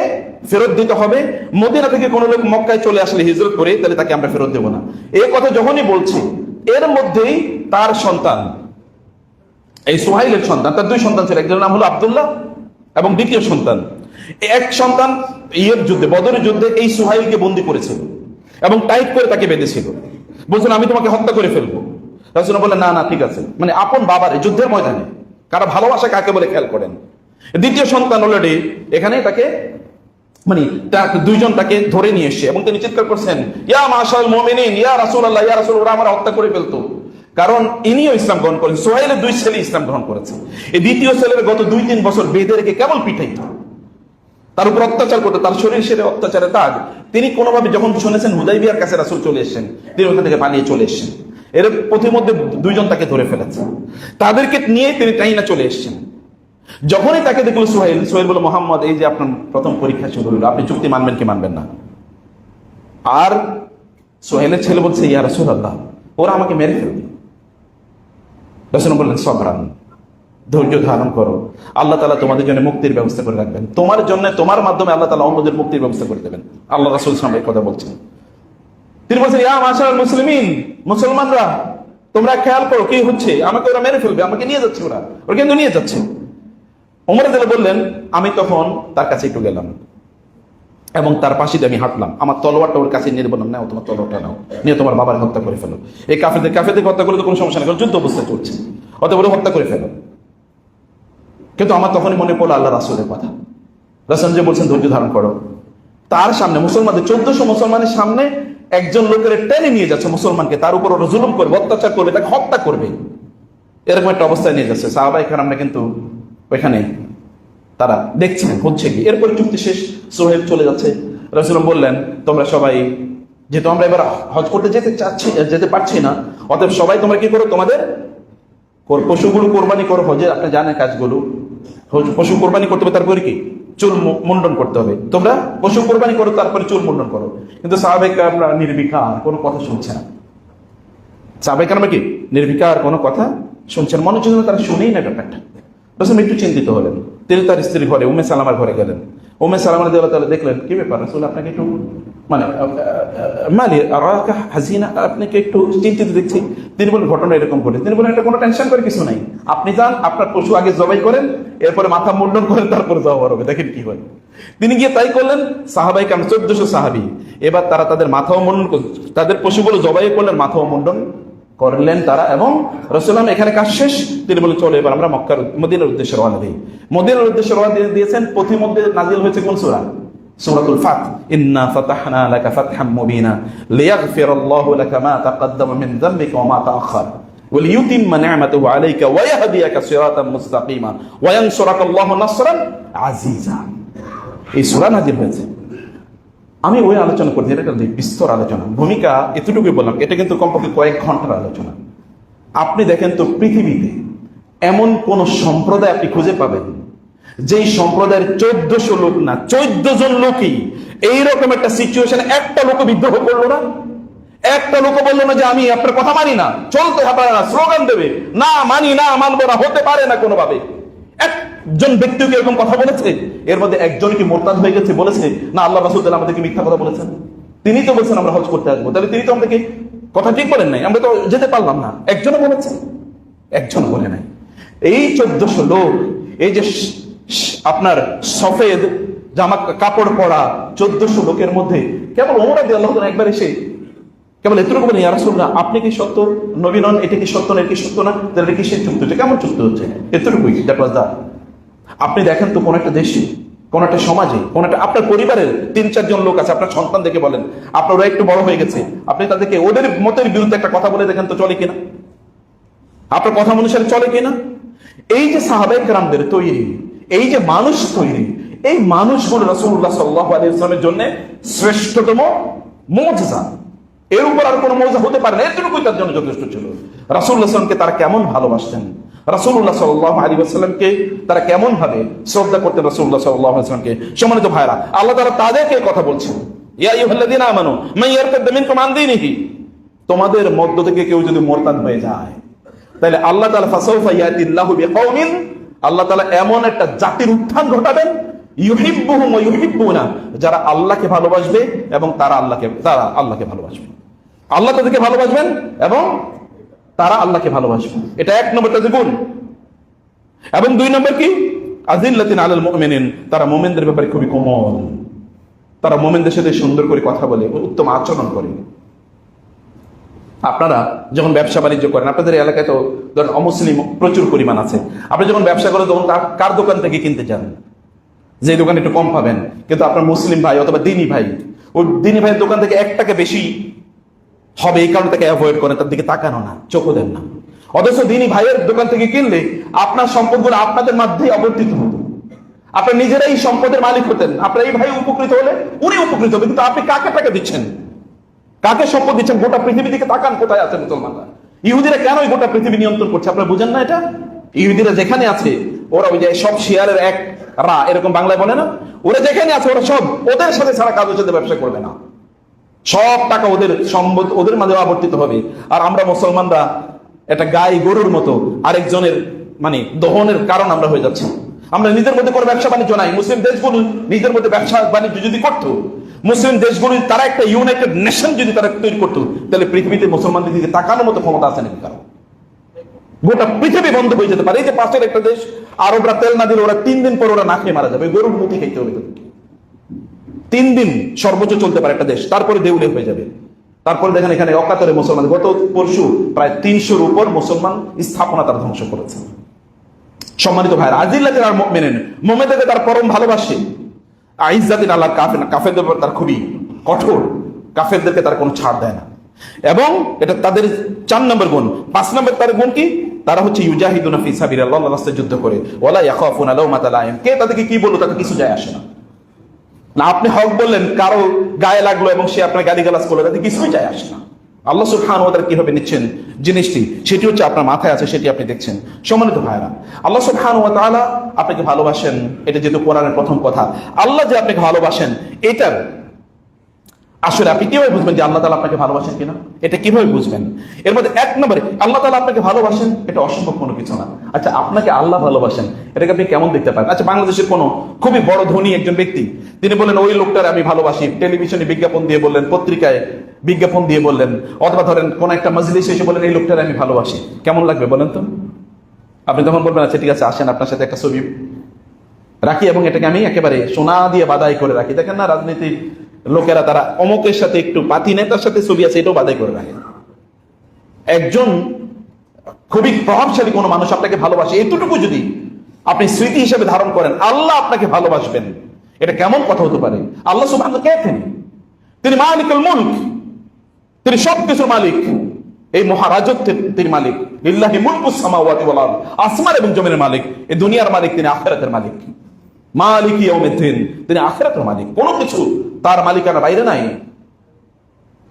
ফেরত দিতে হবে। মদিনা থেকে কোনো লোক মক্কায় চলে আসলে হিজরত করে, তাহলে তাকে আমরা ফেরত দেব না। এই কথা যখনই বলছি, এর মধ্যেই তার সন্তান, এই সুহাইলের সন্তান, তার দুই সন্তান ছিল, একজনের নাম হলো আব্দুল্লাহ এবং দ্বিতীয় সন্তান। এক সন্তান ইয়ের যুদ্ধে, বদরের যুদ্ধে এই সুহাইলকে বন্দী করেছিল এবং টাইট করে তাকে বেঁধেছিল, বলছেন আমি তোমাকে হত্যা করে ফেলবো। রাসূল বললেন না না ঠিক আছে, মানে আপন বাবার যুদ্ধের ময়দানে কারা ভালোবাসা কাকে বলে খেয়াল করেন। দ্বিতীয় সন্তান অলরেডি এখানে তাকে মানে দুইজন তাকে ধরে নিয়ে এসে এবং তিনি চিৎকার করছেন, ইয়া মাশাআল মুমিনিন, ইয়া রাসূলুল্লাহ, ইয়া রাসূল, ওরা আমার হত্যা করে ফেলতো। কারণ ইনিও ইসলাম গ্রহণ করেন, সোহাইলের দুই ছেলে ইসলাম গ্রহণ করেছে। এই দ্বিতীয় ছেলের গত 2-3 বছর বেঁধে রেখে কেবল পিঠাইত, তার উপর অত্যাচার করতে, তার শরীর সেরে অত্যাচারে দাগ। তিনি কোনোভাবে যখন শুনেছেন হুদাইবিয়ার কাছে রাসূল চলে এসেছেন, তিনি ওখান থেকে পালিয়ে চলে এসেছেন। এর পথিমধ্যে দুইজন তাকে ধরে ফেলেছে, তাদেরকে নিয়ে তিনি টাইনা চলে এসেছেন। যখনই তাকে দেখলো সোহাইল, সোহাইল বলে, মোহাম্মদ এই যে আপনার প্রথম পরীক্ষা শুরু হলো, আপনি চুক্তি মানবেন কি মানবেন না? আর সোহাইলের ছেলে বলছে, ইয়া রাসূলুল্লাহ ওরা আমাকে মেরে ফেলবে। রাসূল বললেন সাবরান, ধৈর্য ধারণ করো, আল্লাহ তাআলা তোমাদের জন্য মুক্তির ব্যবস্থা করে রাখবেন, তোমার জন্য, তোমার মাধ্যমে আল্লাহ তাআলা অন্যদের মুক্তির ব্যবস্থা করে দেবেন। আল্লাহ রাসূল সামনে কথা বলছেন। তিনি বলছেন, ইয়া মাশাআল মুসলিমিন, মুসলমানরা তোমরা খেয়াল করো কি হচ্ছে, আমাকে ওরা মেরে ফেলবে, আমাকে নিয়ে যাচ্ছে, ওরা কিন্তু নিয়ে যাচ্ছে। ওমর রাদিয়াল্লাহু বললেন, আমি তখন তার কাছে একটু গেলাম এবং তার পাশে আমি হাঁটলাম, আমার তলোয়ারটা ওর কাছে নিয়ে বললাম, নাও তোমার তলোয়ারটা নাও, নিয়ে তোমার বাবার হত্যা করে ফেলো। এই কাফেরদের হত্যা করলে তো কোনো সমস্যা নেই, কারণ যুদ্ধ অবস্থা চলছে, অতএব হত্যা করে ফেলো। কিন্তু আমার তখনই মনে পড়লো আল্লাহ রাসূলের কথা। রাসূল যে বলছেন ধৈর্য ধারণ করো, তার সামনে মুসলমানদের 1400 মুসলমানের সামনে একজন লোকের টেনে নিয়ে যাচ্ছে মুসলমানকে, তার উপর ওরা জুলুম করবে, অত্যাচার করবে, তাকে হত্যা করবে, এরকম একটা অবস্থায় নিয়ে যাচ্ছে। সাহাবায়ে কেরামরা কিন্তু ওইখানে তারা দেখছেন হচ্ছে কি। এরপরে চুক্তি শেষ, সোহেল চলে যাচ্ছে। রাসূল বললেন, তোমরা সবাই, যেহেতু আমরা এবার হজ করতে যেতে পারছি না, অতএব সবাই তোমরা কি করো, তোমাদের পশুগুলো কোরবানি করো। হজে আপনি জানেন কাজগুলো, পশু কোরবানি করতে হবে, তারপরে কি চুল মুন্ডন করতে হবে। তোমরা পশু কোরবানি করো, তারপরে চুল মুন্ডন করো। কিন্তু সাহাবায়ে কেরামরা নির্বিকার, কোনো কথা শুনছে না। সাহাবায়ে কেরামরা কি নির্বিকার, কোনো কথা শুনছেন, মনে হচ্ছে তারা শুনেই না ব্যাপারটা। রাসূল একটু চিন্তিত হলেন। তিনি তার স্ত্রীর ঘরে, উম্মে সালামার ঘরে গেলেন। উম্মে সালামা রাদিয়াল্লাহু তাআলা দেখলেন, কি ব্যাপার রাসূল, আপনাকে একটু মানে মালি আরাকা হাজিনা, আপনাকে একটু চিন্তিত দেখছি। তিনি বলেন, ঘটনা এরকম ঘটে। তিনি বলেন, এটা কোনো টেনশন করে কিছু নাই, আপনি যান, আপনার পশু আগে জবাই করেন, এরপরে মাথা মুন্ডন করেন, তারপরে জবাই হবে, দেখেন কি হয়। তিনি গিয়ে তাই করলেন। সাহাবায়ে কেরাম 1400 সাহাবী, এবার তারা তাদের মাথাও মুন্ডন করলেন, তাদের পশুগুলো জবাই করলেন, মাথাও মুন্ডন করলেন তারা। এবং রাসূলুল্লাহ এখানে কাজ শেষ, তিনি বলেন, চলো এবার আমরা মদিনার উদ্দেশ্যে রওনা দিই। মদিনার উদ্দেশ্যে রওনা দিয়েছেন। পথিমধ্যে নাজিল হয়েছে কোন সূরা? সূরাতুল ফাত। ইন্না ফাতাহনা লাকা ফাতহাম মুবিনা লিয়াগফিরাল্লাহু লাকা মা তাকাদ্দামা মিন যামবিকা ওয়া মা তাআখার ওয়া লিইউতিম্মা নি'মাতাহু আলাইকা ওয়া ইয়াহদিয়াকা সিরাতাম মুস্তাকিমা ওয়া ইয়ানসুরাকাল্লাহু নাসরান আজিজা। এই সূরা নাজিল হয়েছে। আমি ওই আলোচনা করছি, এটা একটা বিস্তর আলোচনা, ভূমিকা এতটুকুই বললাম, এটা কিন্তু কমপক্ষে কয়েক ঘন্টার আলোচনা। আপনি দেখেন তো পৃথিবীতে এমন কোন সম্প্রদায় আপনি খুঁজে পাবেন যেই সম্প্রদায়ের 1400 লোক না, 14 জন লোকই এইরকম একটা সিচুয়েশনে একটা লোক বিদ্রোহ করলো না, একটা লোক বললো না যে আমি আপনার কথা মানি না, চলতে হবে না, স্লোগান দেবে না, মানি না, মানবো না, হতে পারে না কোনোভাবে। একজন ব্যক্তিও কি এরকম কথা বলেছে? এর মধ্যে একজন কি মোরতাদ হয়ে গেছে বলেছে না আল্লাহ রাসূল আমাদেরকে মিথ্যা কথা বলেছেন? তিনি তো বলছেন আমরা হজ করতে আসবো, তাহলে তিনি তো আমাদেরকে কথা ঠিক বলেন নাই, আমরা তো যেতে পারলাম না। একজনও বলেছে? একজন বলে নাই। এই 1400 লোক, এই যে আপনার সফেদ জামা কাপড় পরা 1400 লোকের মধ্যে কেবল ওমর রাদিয়াল্লাহু তাআলা একবার এসে কেবল এতটুকু বলেন, ইয়া রাসূলুল্লাহ আপনি কি সত্য নবী নন? এটা কি সত্য না, এটা কি সত্য না? তাহলে এটা কিসের চুক্তি হচ্ছে, কেমন চুক্তি হচ্ছে? এতটুকুই, দ্যাট ওয়াজ দ্যাট। আপনি দেখেন তো কোন একটা দেশে কোন একটা সমাজে, কোন একটা আপনার পরিবারের 3-4 জন লোক আছে, আপনার সন্তান দেখে বলেন, আপনার ওরা একটু বড় হয়ে গেছে, আপনি তাদেরকে ওদের মতের বিরুদ্ধে একটা কথা বলে দেখেন তো চলে কিনা, আপনার কথা অনুসারে চলে কিনা। এই যে সাহাবায়ে কেরামদের তৈরি, এই যে মানুষ তৈরি, এই মানুষগুলো রাসূলুল্লাহ সাল্লাল্লাহু আলাইহি ওয়াসাল্লামের জন্য শ্রেষ্ঠতম মুজিজা। এর উপর আর কোনো মুজিজা হতে পারে না, এতটুকুই তার জন্য যথেষ্ট ছিল। রাসূলুল্লাহ সাল্লাল্লাহু আলাইহি ওয়াসাল্লামকে তারা কেমন ভালোবাসতেন, রাসূলুল্লাহ সাল্লাল্লাহু আলাইহি ওয়াসাল্লামকে তারা কেমন ভাবে শ্রদ্ধা করতেন রাসূলুল্লাহ সাল্লাল্লাহু আলাইহি ওয়াসাল্লামকে। সম্মানিত ভাইরা, আল্লাহ তাআলা তাদেরকে কথা বলছেন, ইয়া আইয়ুহাল্লাযীনা আমানু মান ইয়ারতাদ মিনকুম আন দীনিহি, তোমাদের মধ্য থেকে কেউ যদি মুরতাদ হয়ে যায়, তাহলে আল্লাহ তাআলা ফাসাউফা ইয়াতিল্লাহু বিকওমিন, আল্লাহ তাআলা এমন একটা জাতির উত্থান ঘটাবেন, ইউহিব্বুহুম ওয়া ইউহিব্বুনা, যারা আল্লাহকে ভালোবাসবে এবং তারা আল্লাহকে ভালোবাসবে। আল্লাহ তাদেরকে ভালোবাসবেন এবং তারা আল্লাহকে ভালোবাসবে। এটা 1 নম্বর তাদের গুণ। এবং 2 নম্বর কি, আযিল্লাতিন আলাল মুমিনিন, তারা মুমিনদের ব্যাপারে খুবই কোমল, তারা মুমিনদের সাথে সুন্দর করে কথা বলে, উত্তম আচরণ করে। আপনারা যখন ব্যবসা বাণিজ্য করেন, আপনাদের এলাকায় তো ধরেন অমুসলিম প্রচুর পরিমাণ আছে, আপনি যখন ব্যবসা করেন তখন কার দোকান থেকে কিনতে চান, যে দোকানে একটু কম পাবেন, কিন্তু আপনার মুসলিম ভাই অথবা দিনী ভাই, ওই দিনী ভাইয়ের দোকান থেকে 1 টাকা বেশি হবে, এই কারণে তাকে অ্যাভয়েড করেন, তার দিকে তাকানো না, চোখও দেন না। অথচ দিনী ভাইয়ের দোকান থেকে কিনলে আপনার সম্পদগুলো আপনাদের মধ্যেই অবর্তিত হতো, আপনার নিজেরাই সম্পদের মালিক হতেন, আপনার এই ভাই উপকৃত হলে উনি উপকৃত হবে। কিন্তু আপনি কাকে টাকা দিচ্ছেন, কাকে সম্পদ দিচ্ছেন? গোটা পৃথিবী দিকে তাকান, কোথায় আছে মুসলমানরা? ইহুদিরা কেন গোটা পৃথিবী নিয়ন্ত্রণ করছে আপনারা বুঝেন না এটা? ইহুদিরা যেখানে আছে, ওরা ওই যে সব শেয়ারের এক রা, এরকম বাংলায় বলে না, ওরা যেখানে আছে ওরা সব ওদের সাথে ছাড়া কারোর সাথে ব্যবসা করবে না, সব টাকা ওদের সম্পদ ওদের মাঝে আবর্তিত হবে। আর আমরা মুসলমানরা একটা গাই গরুর মতো আরেকজনের মানে দহনের কারণ আমরা হয়ে যাচ্ছি। আমরা নিজের মধ্যে কোনো ব্যবসা বাণিজ্য নাই। মুসলিম দেশগুলো নিজের মধ্যে ব্যবসা বাণিজ্য যদি করতো, মুসলিম দেশগুলো তারা একটা ইউনাইটেড নেশন যদি তারা তৈরি করতো, তাহলে পৃথিবীতে মুসলমানদের দিকে তাকানোর মতো ক্ষমতা আছে নাকি কারো? গোটা পৃথিবী বন্ধ হয়ে যেতে পারে। এই যে পাশের একটা দেশ, আরবরা তেল না দিলে ওরা 3 দিন পর ওরা না খেয়ে মারা যাবে, গরুর মুখে খাইতে হবে তাদেরকে। 3 দিন সর্বোচ্চ চলতে পারে একটা দেশ, তারপরে দেউলে হয়ে যাবে। তারপরে দেখেন এখানে অকাতরে মুসলমান, গত পরশু প্রায় 300-র উপর মুসলমান স্থাপনা তার ধ্বংস করেছে। সম্মানিত ভাইরা, আযিল্লাতিন আলাল মুমিনিন, মুমিনদেরকে তার পরম ভালোবাসে। আইজ্জাতিন আলাল কাফিরিন, কাফেরদের উপর তার খুবই কঠোর, কাফেরদেরকে তার কোনো ছাড় দেয় না। এবং এটা তাদের 4 নম্বর গুণ। 5 নম্বর তার গুণ কি, তারা হচ্ছে ইউজাহিদুনা ফি সাবিলিল্লাহ, আল্লাহর রাস্তায় যুদ্ধ করে। ওয়ালা ইয়াখাফুনা লাওমাতা লাইম, কে তাদেরকে কি বললো তাতে কিছু যায় আসে না। না আপনি হক বললেন, কারো গায়ে লাগলো এবং সে আপনার গালিগালাজ করলো, তাতে কিছুই যায় আসে না। আল্লাহ সুবহানাহু ওয়া তাআলা কিভাবে নিচ্ছেন জিনিসটি, সেটি হচ্ছে আপনার মাথায় আছে, সেটি আপনি দেখছেন। সম্মানিত ভাইরা, আল্লাহ সুবহানাহু ওয়া তাআলা আপনাকে ভালোবাসেন, এটা যেহেতু কোরআনের প্রথম কথা। আল্লাহ যে আপনাকে ভালোবাসেন, এটার আসলে আপনি কিভাবে বুঝবেন যে আল্লাহ তাআলা আপনাকে ভালোবাসেন কিনা? এটা কিভাবে বুঝবেন? এর মধ্যে 1 নম্বরে আল্লাহ তাআলা আপনাকে ভালোবাসেন, এটা অসম্ভব কোনো কিছু না। আচ্ছা, আপনাকে আল্লাহ ভালোবাসেন, এটাকে আপনি কেমন দেখতে পারেন? আচ্ছা, বাংলাদেশের কোনো খুবই বড় ধনী একজন ব্যক্তি, তিনি বললেন ওই লোকটার আমি ভালোবাসি, টেলিভিশনে বিজ্ঞাপন দিয়ে বললেন, পত্রিকায় বিজ্ঞাপন দিয়ে বললেন, অথবা ধরেন কোন একটা মজলিসে এসে বললেন এই লোকটার আমি ভালোবাসি, কেমন লাগবে বলেন তো? আপনি তখন বলবেন আচ্ছা ঠিক আছে, আসেন আপনার সাথে একটা ছবি রাখি এবং এটাকে আমি একেবারে সোনা দিয়ে বাদাই করে রাখি। দেখেন না রাজনীতির লোকেরা, তারা অমুকের সাথে একটু পাতি নেতার সাথে ছবি আছে, এটাও বাদাই করে রাখে। একজন খুবই প্রভাবশালী কোনো মানুষ আপনাকে ভালোবাসে, এতটুকু যদি আপনি স্মৃতি হিসেবে ধারণ করেন, আল্লাহ আপনাকে ভালোবাসবেন, এটা কেমন কথা হতে পারে? আল্লাহ সুবহানাহু কে? তিনি মালিকুল মুলক, তিনি সবকিছুর মালিক, এই মহারাজত্বের তিনি মালিক। লিল্লাহি মুলকুস সামাওয়াতি ওয়াল আরদ, আসমান এবং জমিনের মালিক, এই দুনিয়ার মালিক, তিনি আখিরাতের মালিক। মালিক ইয়াউমিদ্দিন, তিনি আখিরাতের মালিক, কোনো কিছু তার মালিকানার বাইরে নাই।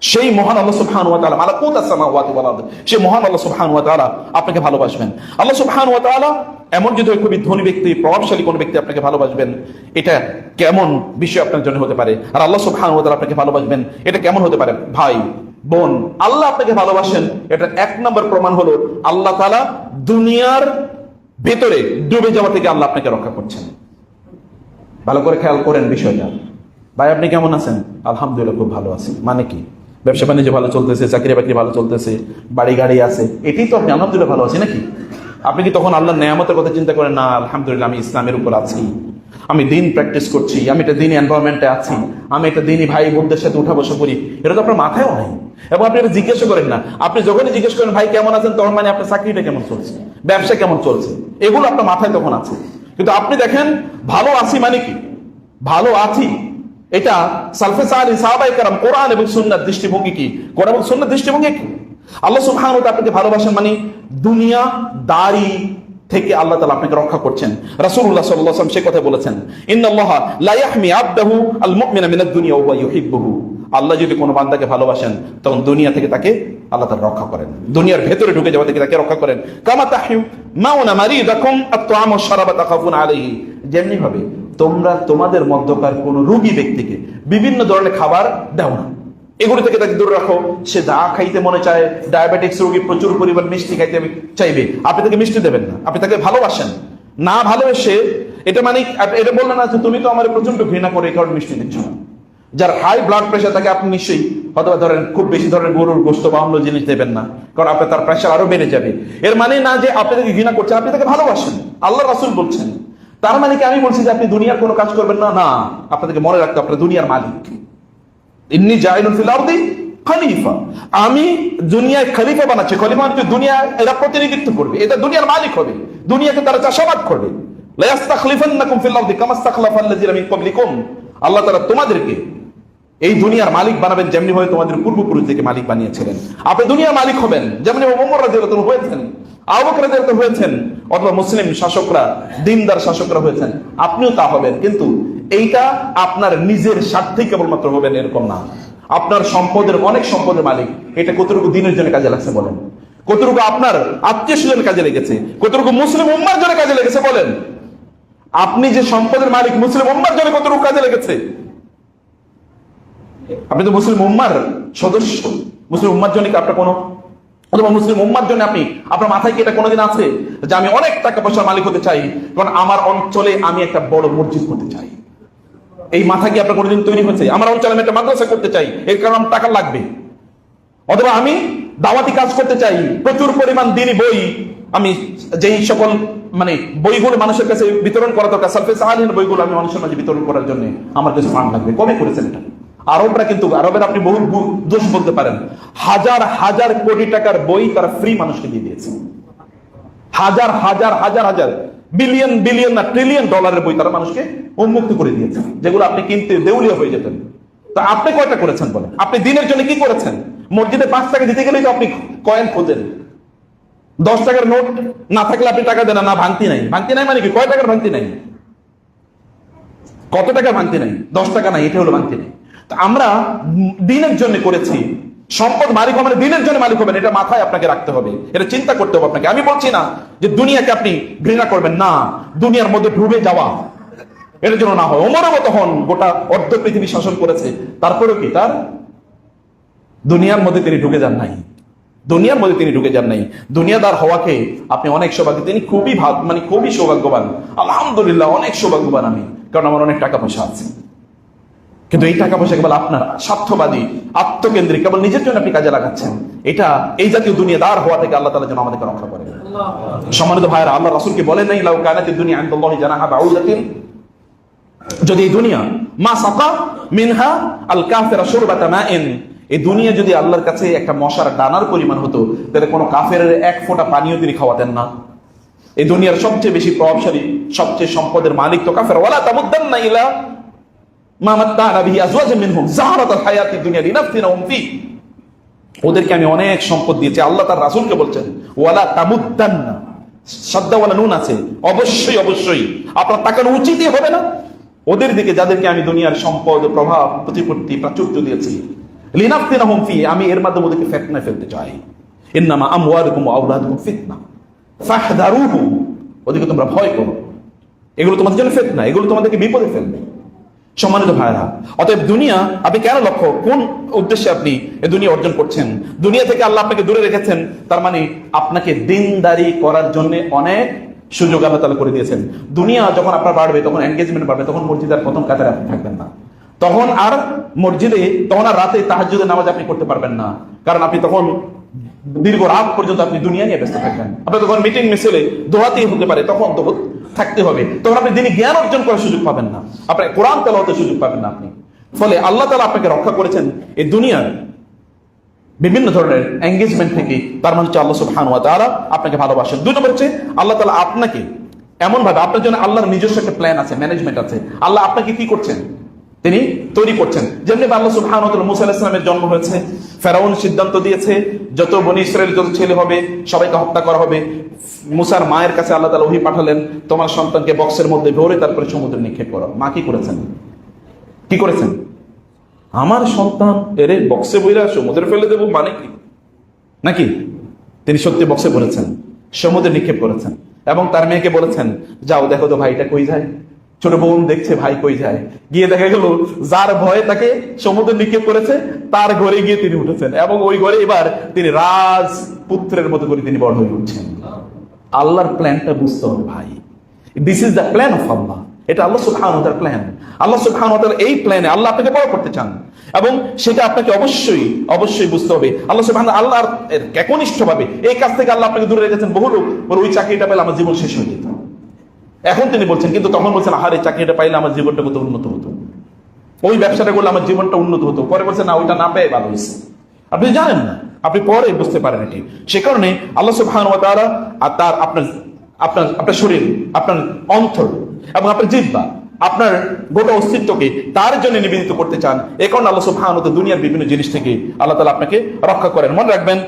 সেই মহান আল্লাহ সুবহানাহু ওয়া তাআলা, মালাকুতাস সামাওয়াতি ওয়াল আরদ, সেই মহান আল্লাহ সুবহানাহু ওয়া তাআলা আপনাকে ভালোবাসবেন। আল্লাহ সুবহানাহু ওয়া তাআলা এমন যদি খুবই ধনী ব্যক্তি, প্রভাবশালী কোন ব্যক্তি আপনাকে ভালোবাসবেন, এটা কেমন বিষয় আপনার জন্য হতে পারে? আর আল্লাহ সুবহানাহু ওয়া তাআলা আপনাকে ভালোবাসবেন, এটা কেমন হতে পারে? ভাই বোন, আল্লাহ আপনাকে ভালোবাসেন, এটা 1 নম্বর প্রমাণ হলো আল্লাহ তাআলা দুনিয়ার ভেতরে ডুবে যাওয়া থেকে আল্লাহ আপনাকে রক্ষা করছেন। ভালো করে খেয়াল করেন বিষয়টা। ভাই আপনি কেমন আছেন? আলহামদুলিল্লাহ খুব ভালো আছি। মানে কি? ব্যবসা বাণিজ্য ভালো চলতেছে, চাকরি বাকরি ভালো চলতেছে, বাড়ি গাড়ি আছে, এটাই তো আপনি আলহামদুলিল্লাহ ভালো আছি নাকি? আপনি কি তখন আল্লাহর নেয়ামতের কথা চিন্তা করেন? না, আলহামদুলিল্লাহ আমি ইসলামের উপর আছি, আমি দিন প্র্যাকটিস করছি, আমি একটা দিনই এনভায়রনমেন্টে আছি, আমি একটা দিনই ভাই বোনদের সাথে উঠা বসা করি, এটা তো আপনার মাথায়ও নাই। এবং আপনি এটা জিজ্ঞাসা করেন না। আপনি যখনই জিজ্ঞেস করেন ভাই কেমন আছেন, তখন মানে আপনার চাকরিটা কেমন চলছে, ব্যবসা কেমন চলছে, এগুলো আপনার মাথায় তখন আছে। কিন্তু আপনি দেখেন ভালো আছি মানে কি, ভালো আছি, এটা সালফে সালেহিন সাহাবায়ে কেরাম কোরআন এবং সুন্নাহর দৃষ্টিভঙ্গি কি, কোরআন এবং সুন্নাহর দৃষ্টিভঙ্গি কি? আল্লাহ সুবহানাহু ওয়া তাআলা আপনাকে ভালোবাসেন মানে দুনিয়া দাড়ি থেকে আল্লাহ তাআলা আপনাকে রক্ষা করছেন। রাসূলুল্লাহ সাল্লাল্লাহু আলাইহি ওয়াসাল্লাম সে কথা বলেছেন, ইন্নাল্লাহা লা ইয়াহমি আবদাহু আল মুমিনা মিনাদ দুনিয়া ওয়া ইউহিব্বুহু। আল্লাহ যদি কোনো বান্দাকে ভালোবাসেন তখন দুনিয়া থেকে তাকে আল্লাহ তাআলা রক্ষা করেন, দুনিয়ার ভেতরে ঢুকে যাওয়া থেকে তাকে রক্ষা করেন। কামা তাহইউ মাউনা মারিদাকুম আত-তাআম ওয়াশ-শারাবা তাখাফুনা আলাইহি, যেমনি ভাবে তোমরা তোমাদের মধ্যকার কোন রোগী ব্যক্তিকে বিভিন্ন ধরনের খাবার দাও না, এগুলো থেকে তাকে দূরে রাখো। সে যা খাইতে মনে চায়, ডায়াবেটিক্স রোগী প্রচুর পরিমাণ মিষ্টি খাইতে চাইবে, আপনি তাকে মিষ্টি দেবেন না, আপনি তাকে ভালোবাসেন না। ভালোবেসে এটা মানে এটা বললেন না যে তুমি তো আমার প্রচন্ড ঘৃণা করে এই কারণে মিষ্টি দিচ্ছ না। যার হাই ব্লাড প্রেশার তাকে আপনি নিশ্চয়ই হয়তো ধরেন খুব বেশি ধরনের গরুর গোশত বা অন্য জিনিস দেবেন না, কারণ আপনার তার প্রেশার আরো বেড়ে যাবে। এর মানে না যে আপনি তাকে ঘৃণা করছেন, আপনি তাকে ভালোবাসেন। আল্লাহ রাসূল বলছেন, তার মানে কি আমি বলছি যে আপনি দুনিয়ার কোনো কাজ করবেন না? না, আপনাদেরকে মনে রাখতে আপনার দুনিয়ার মালিক। ইন্নী জাইলুন ফিল আরদি খলিফা, আমি দুনিয়ায় খলিফা বানাচ্ছি। খলিফা মানে দুনিয়া এরা প্রতিনিধিত্ব করবে, এটা দুনিয়ার মালিক হবে, দুনিয়াকে তারা চাষাবাদ করবে। লা ইস্তাখলিফান্নাকুম ফিল আরদি কামা ইস্তাখলাফাল্লাযিনা মিন ক্বাবলিকুম, আল্লাহ তাআলা তোমাদেরকে এই দুনিয়ার মালিক বানাবেন যেমনি ভাবে তোমাদের পূর্বপুরুষদেরকে মালিক বানিয়েছিলেন। আপনি দুনিয়ার মালিক হবেন যেমনি ওমর রাদিয়াল্লাহু আনহু হয়েছেন, আবু বকর রাদিয়াল্লাহু আনহু হয়েছেন, অথবা মুসলিম শাসকরা, দিনদার শাসকরা হয়েছেন, আপনিও তা হবেন। কিন্তু এইটা আপনার নিজের স্বার্থেই কেবলমাত্র হবেন এরকম না। আপনার সম্পদের, অনেক সম্পদের মালিক, এটা কতটুকু দিনের জন্য কাজে লাগছে বলেন? কতটুকু আপনার আত্মীয় স্বজনের কাজে লেগেছে? কতটুকু মুসলিম উম্মার জন্য কাজে লেগেছে বলেন? আপনি যে সম্পদের মালিক, মুসলিম উম্মার জন্য কতটুকু কাজে লেগেছে? আপনি তো মুসলিম উম্মার সদস্য। মুসলিম উম্মার জন্য কি আপনার কোনো, অথবা মুসলিম উম্মার জন্য আপনি, আপনার মাথায় কি এটা কোনোদিন আছে যে আমি অনেক টাকা পয়সার মালিক হতে চাই, কারণ আমার অঞ্চলে আমি একটা বড় মসজিদ করতে চাই? এই মাথা কি আপনার কোনোদিন তৈরি হয়েছে? আমার অঞ্চলে আমি একটা মাদ্রাসা করতে চাই, এর কারণে আমার টাকা লাগবে। অথবা আমি দাওয়াতি কাজ করতে চাই, প্রচুর পরিমাণ দ্বীনি বই, আমি যেই সকল মানে বইগুলো মানুষের কাছে বিতরণ করা দরকার, সালফে সালেহিনের বইগুলো আমি মানুষের মাঝে বিতরণ করার জন্য আমার কাছে ফান্ড লাগবে। কবে করেছেন এটা? আরবরা কিন্তু, আরবের আপনি বহু দোষ বলতে পারেন, হাজার হাজার কোটি টাকার বই তারা ফ্রি মানুষকে দিয়ে দিয়েছে। হাজার হাজার হাজার হাজার বিলিয়ন বিলিয়ন না ট্রিলিয়ন ডলারের বই তারা মানুষকে উন্মুক্ত করে দিয়েছে, যেগুলো আপনি কিনতে দেউলিয়া হয়ে যেতেন। তা আপনি কয়টা করেছেন বলেন? আপনি দিনের জন্য কি করেছেন? মসজিদে 5 টাকা দিতে গেলেই তো আপনি কয়েন খোঁজেন। 10 টাকার নোট না থাকলে আপনি টাকা দেন না। ভাঙতি নাই, ভাঙতি নাই মানে কি? কয় টাকার ভাঙতি নাই? কত টাকা ভাঙতি নাই? 10 টাকা নাই, এটা হলো ভাঙতি নাই। আমরা দিনের জন্য করেছি, সম্পদ মালিক হবেন, দিনের জন্য মালিক হবেন, এটা মাথায় আপনাকে রাখতে হবে, এটা চিন্তা করতে হবে আপনাকে। আমি বলছি না যে দুনিয়াকে আপনি ঘৃণা করবেন, না, দুনিয়ার মধ্যে ডুবে যাওয়া এর জন্য না হয়। ওমরের মতো হন, গোটা অর্ধ পৃথিবী শাসন করেছে, তারপরেও কি তার দুনিয়ার মধ্যে তিনি ঢুকে যান নাই, দুনিয়ার মধ্যে তিনি ঢুকে যান নাই। দুনিয়াদার হওয়াকে আপনি অনেক সৌভাগ্য, তিনি খুবই মানে খুবই সৌভাগ্যবান। আলহামদুলিল্লাহ, অনেক সৌভাগ্যবান আমি, কারণ আমার অনেক টাকা পয়সা আছে। কিন্তু এই টাকা পয়সা কেবল আপনার স্বার্থবাদী, আত্মকেন্দ্রিক, কেবল নিজের জন্য আপনি কাজে লাগাচ্ছেন। এটা এই জাতীয় দুনিয়াদার হওয়া থেকে আল্লাহ তাআলা যেন আমাদেরকে রক্ষা করেন। সম্মানিত ভাইরা, আল্লাহ রাসূলকে বলেন নাই, লাউ কানাতিদ দুনিয়া ইনদাল্লাহি জানাহা বাউদাতিন, যদি এই দুনিয়া মা সাকা মিনহা আল কাফিরা শুরবাতা মাইন, এই দুনিয়া যদি আল্লাহর কাছে একটা মশার ডানার পরিমাণ হতো, তাহলে কোনো কাফেরের এক ফোঁটা পানিও তিনি খাওয়াতেন না। এই দুনিয়ার সবচেয়ে বেশি প্রভাবশালী, সবচেয়ে সম্পদের মালিক তো কাফের। ওয়ালা তামুদ্দান্না ইলা মা মাত্তা'না বিহি আজওয়াজাম মিনহুম যাহরাতাল হায়াতিদ দুনিয়া লিনাফতিনাহুম ফি, ওদেরকে আমি অনেক সম্পদ দিয়েছি। আল্লাহ তার রাসূলকে বলছেন ওয়ালা তামুদ্দান্না, সাদ্দা ওয়ালা নুন আছে, অবশ্যই অবশ্যই আপনার তাকানো উচিতই হবে না ওদের দিকে যাদেরকে আমি দুনিয়ার সম্পদ, প্রভাব, প্রতিপত্তি, প্রাচুর্য দিয়েছি। লিনাফতিনাহুম ফি, আমি এর মাধ্যমে ওদেরকে ফিতনায় ফেলতে চাই। ইন্নামা আমওয়ালুকুম ওয়া আওলাদুকুম ফিতনা ফাহদারুহু, ওদেরকে তোমরা ভয় করো, এগুলো তোমাদের জন্য ফিতনা, এগুলো তোমাদেরকে বিপদে ফেলবে। সম্মানিত ভাইরা, অতএব দুনিয়া আপনি কেন লক্ষ্য, কোন উদ্দেশ্যে আপনি এই দুনিয়া অর্জন করছেন? দুনিয়া থেকে আল্লাহ আপনাকে দূরে রেখেছেন, তার মানে আপনাকে দিনদারি করার জন্য অনেক সুযোগ আল্লাহ তাআলা করে দিয়েছেন। দুনিয়া যখন আপনার বাড়বে, তখন এনগেজমেন্ট বাড়বে, তখন মসজিদের প্রথম কাতারে আপনি থাকবেন না, তখন আর মসজিদে, তখন আর রাতে তাহাজ্জুদের নামাজ আপনি করতে পারবেন না, কারণ আপনি তখন দীর্ঘ রাত পর্যন্ত আপনি দুনিয়া নিয়ে ব্যস্ত থাকবেন। আপনি তখন মিটিং মিছিলে দোয়াতেই হতে পারে, তখন তো থাকতে হবে, তখন আপনি দিনই জ্ঞান অর্জন করার সুযোগ পাবেন না, আপনি কোরআন তেলাওয়াতের সুযোগ পাবেন না আপনি। ফলে আল্লাহ তাআলা আপনাকে রক্ষা করেছেন এই দুনিয়ার বিভিন্ন ধরনের এঙ্গেজমেন্ট থেকে। তার মানে হচ্ছে আল্লাহ সুবহানাহু ওয়া তাআলা আপনাকে ভালোবাসেন। 2 নম্বর হচ্ছে আল্লাহ তাআলা আপনাকে এমন ভাবে আপনার জন্য আল্লাহর নিজস্ব একটা প্ল্যান আছে, ম্যানেজমেন্ট আছে। আল্লাহ আপনাকে কি করছেন, তিনি তৈরি করছেন। যেমনি আল্লাহ সুবহানাহু ওয়া তাআলা মুসা আলাইহিস সালামের জন্ম হয়েছে, ফেরাউন সিদ্ধান্ত দিয়েছে যত বনী ইসরায়েল যত ছেলে হবে সবাইকে হত্যা করা হবে। মুসার মায়ের কাছে আল্লাহ তাআলা ওহী পাঠালেন, তোমার সন্তানকে বক্সের মধ্যে ভরে তারপরে সমুদ্রে নিক্ষেপ করো। মা কি করেছেন, কি করেছেন? আমার সন্তান এরে বক্সে বইরা সমুদ্রে ফেলে দেবো মানে কি, নাকি? তিনি সত্যি বক্সে ভরেছেন, সমুদ্রে নিক্ষেপ করেছেন এবং তার মেয়েকে বলেছেন, যাও দেখো তো ভাইটা কই যায়। ছোট বোন দেখছে ভাই কই যায়, গিয়ে দেখা গেল যার ভয়ে তাকে সমুদ্রে নিক্ষেপ করেছে তার ঘরে গিয়ে তিনি উঠেছেন এবং ওই ঘরে এবার তিনি রাজপুত্রের মতো করে তিনি বড় হয়ে উঠছেন। আল্লাহর প্ল্যানটা বুঝতে হবে ভাই। This is the plan of Allah. এটা আল্লাহ সুবহানাহু ওয়া তাআলার প্ল্যান। আল্লাহ সুবহানাহু ওয়া তাআলা এই প্ল্যানে আল্লাহ আপনাকে বড় করতে চান এবং সেটা আপনাকে অবশ্যই অবশ্যই বুঝতে হবে। আল্লাহ সুবহানাহু আল্লাহর একনিষ্ঠভাবে এই কাজ থেকে আল্লাহ আপনাকে দূরে রেখেছেন। বহু লোক বলে ওই চাকরিটা পেলে আমার জীবন শেষ হয়ে যেত। এখন তিনি বলছেন, কিন্তু তখন বলছেন আহারে চাকরিটা পাইলে আমার জীবনটা কত উন্নত হতো, ওই ব্যবসাটা করলে আমার জীবনটা উন্নত হতো। পরে বলছেন না, ওইটা না পেয়ে ভালো হয়েছে। আপনি জানেন না, আপনি পরে বুঝতে পারেন এটি। সে কারণে আল্লাহ সুবহানাহু ওয়া তাআলা তার আপনার আপনার আপনার শরীর, আপনার অন্তর এবং আপনার জিহ্বা, আপনার গোটা অস্তিত্বকে তার জন্য নিবেদিত করতে চান। এই কারণে আল্লাহ সুবহানাহু ওয়া তাআলা দুনিয়ার বিভিন্ন জিনিস থেকে আল্লাহ তাআলা আপনাকে রক্ষা করেন। মনে রাখবেন,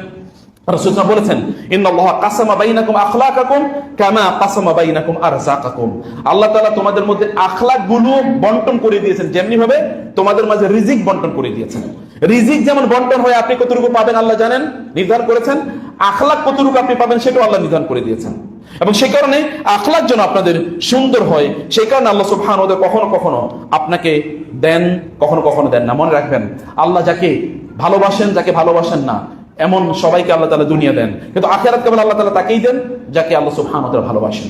রাসূলুল্লাহ বলেছেন, ইন্নাল্লাহা কাসামা বাইনাকুম আখলাকাকুম কামা কাসামা বাইনাকুম আরযাকাকুম। আল্লাহ তাআলা তোমাদের মধ্যে আখলাকগুলো বন্টন করে দিয়েছেন, যেমনি ভাবে তোমাদের মাঝে রিজিক বন্টন করে দিয়েছেন। রিজিক যেমন বন্টন হয় আপনি কতটুকু পাবেন আল্লাহ জানেন, নির্ধারণ করেছেন। আখলাক কতটুকু আপনি পাবেন সেটাও আল্লাহ নির্ধারণ করে দিয়েছেন। এবং সেই কারণে আখলাক যেন আপনাদের সুন্দর হয়, সেই কারণে আল্লাহ সুবহানাহু ওয়া তাআলা কখনো কখনো আপনাকে দেন, কখনো কখনো দেন না। মনে রাখবেন, আল্লাহ যাকে ভালোবাসেন, যাকে ভালোবাসেন না এমন সবাইকে আল্লাহ তাআলা দুনিয়া দেন, কিন্তু আখিরাত কেবল আল্লাহ তাআলা তাকেই দেন যাকে আল্লাহ সুবহানাহু ওয়া তাআলা ভালোবাসেন।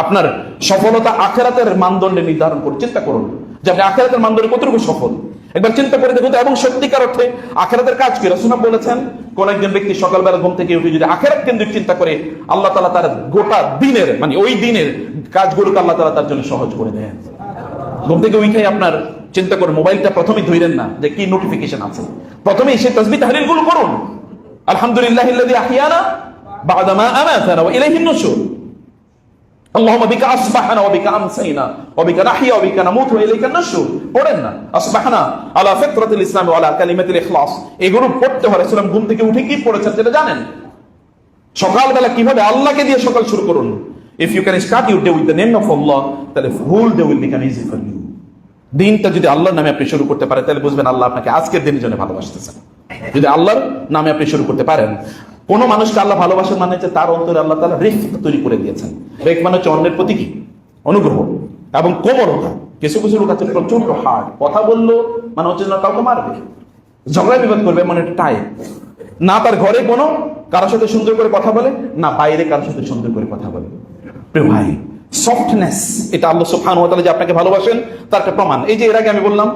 আপনার সফলতা আখিরাতের মানদণ্ডে নির্ধারণ করে চিন্তা করুন যে আপনি আখিরাতের মানদণ্ডে কতটুকু সফল। একবার চিন্তা করে দেখুন। এবং সত্যিকার অর্থে আখিরাতের কাজ কি? রাসূল বলেছেন, কোন একজন ব্যক্তি সকালবেলা ঘুম থেকে উঠে যদি আখিরাত কেন্দ্রিক চিন্তা করে, আল্লাহ তাআলা তার গোটা দিনের মানে ওই দিনের কাজগুলোকে আল্লাহ তাআলা তার জন্য সহজ করে দেন। ঘুম থেকে উঠে আপনার চিন্তা করে মোবাইলটা প্রথমেই ধরেন না যে কি নোটিফিকেশন আছে, প্রথমেই সেই তাসবিহ তাহলিল গুলো করুন। আলহামদুলিল্লাহিল্লাযী আহইয়ানা বা'দা মা আমাতানা ওয়া ইলাইহিন নুশুর। আল্লাহুম্মা বিকা আসবাহনা ওয়া বিকা আমসাইনা ওয়া বিকা নাহইয়া ওয়া বিকা নামুতু ওয়া ইলাইকান নুশুর। পড়েন না আসবাহনা আলা ফিতরাতিল ইসলাম ওয়া আলা কালিমাতিল ইখলাস। এগুলো পড়তে হয়। রাসূল ঘুম থেকে উঠে কি পড়েছেন সেটা জানেন। সকালবেলা কিভাবে আল্লাহকে দিয়ে সকাল শুরু করুন। If you can start your day with the name of Allah, তাহলে whole day will become easy for you. দিনটা যদি আল্লাহর নামে আপনি শুরু করতে পারেন, তাহলে বুঝবেন আল্লাহ আপনাকে আজকের দিনের জন্য ভালোবাসতেছেন। যদি আল্লাহর নামে আপনি শুরু করতে পারেন, কোন মানুষকে আল্লাহ ভালোবাসেন মানে হচ্ছে তার অন্তরে আল্লাহ তাআলা রিফক তৈরি করে দিয়েছেন। রেক মানে হচ্ছে অন্যের প্রতি কি অনুগ্রহ এবং কোমলতা। কিছু কিছু লোক আছে প্রচন্ড হার্ড, কথা বললো মানে হচ্ছে না কাউকে মারবে, ঝগড়া বিবাদ করবে, মানে টাইপ না। তার ঘরে কোনো কারোর সাথে সুন্দর করে কথা বলে না, বাইরে কারোর সাথে সুন্দর করে কথা বলে। প্রিয় ভাই, সফটনেস এটা আল্লাহ সুবহানাহু ওয়া তাআলা যে আপনাকে ভালোবাসেন তার একটা প্রমাণ। এই যে এর আগে আমি বললাম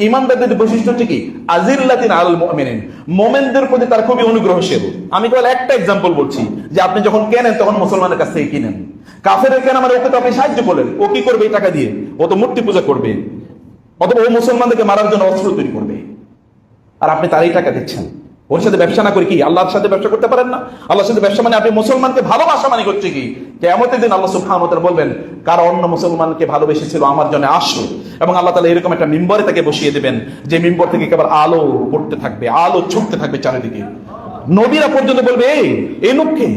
ঈমানদারদের বৈশিষ্ট্য হচ্ছে কি, আজিল্লাতিন আলাল মুমিনিন, মুমিনদের প্রতি তার খুবই অনুগ্রহশীল। আমি কেবল একটা एग्जांपल বলছি যে আপনি যখন কেনেন তখন মুসলমানের কাছ থেকে কিনেন। কাফেরের কেনা মানে ওকে তো আপনি সাহায্য করলেন, ও কি করবে এই টাকা দিয়ে? ও তো মূর্তি পূজা করবে, অথবা ও মুসলমানদেরকে মারার জন্য অস্ত্র তৈরি করবে, আর আপনি তারই টাকা দিচ্ছেন। ওর সাথে ব্যবসা না করে কি আল্লাহর সাথে ব্যবসা করতে পারেন না? আল্লাহর সাথে ব্যবসা মানে আপনি মুসলমানকে ভালোবাসা মানে হচ্ছে কি, কিয়ামতের দিন আল্লাহ সুবহানাহু ওয়া তাআলা বলবেন, কার অন্য মুসলমানকে ভালোবেসেছিল আমার জন্য আসো, এবং আল্লাহ তাআলা এরকম একটা মিম্বরে তাকে বসিয়ে দেবেন যে মিম্বর থেকে কেবল আলো পড়তে থাকবে, আলো ছুটতে থাকবে চারিদিকে। নবীরা পর্যন্ত বলবে এই লোককে,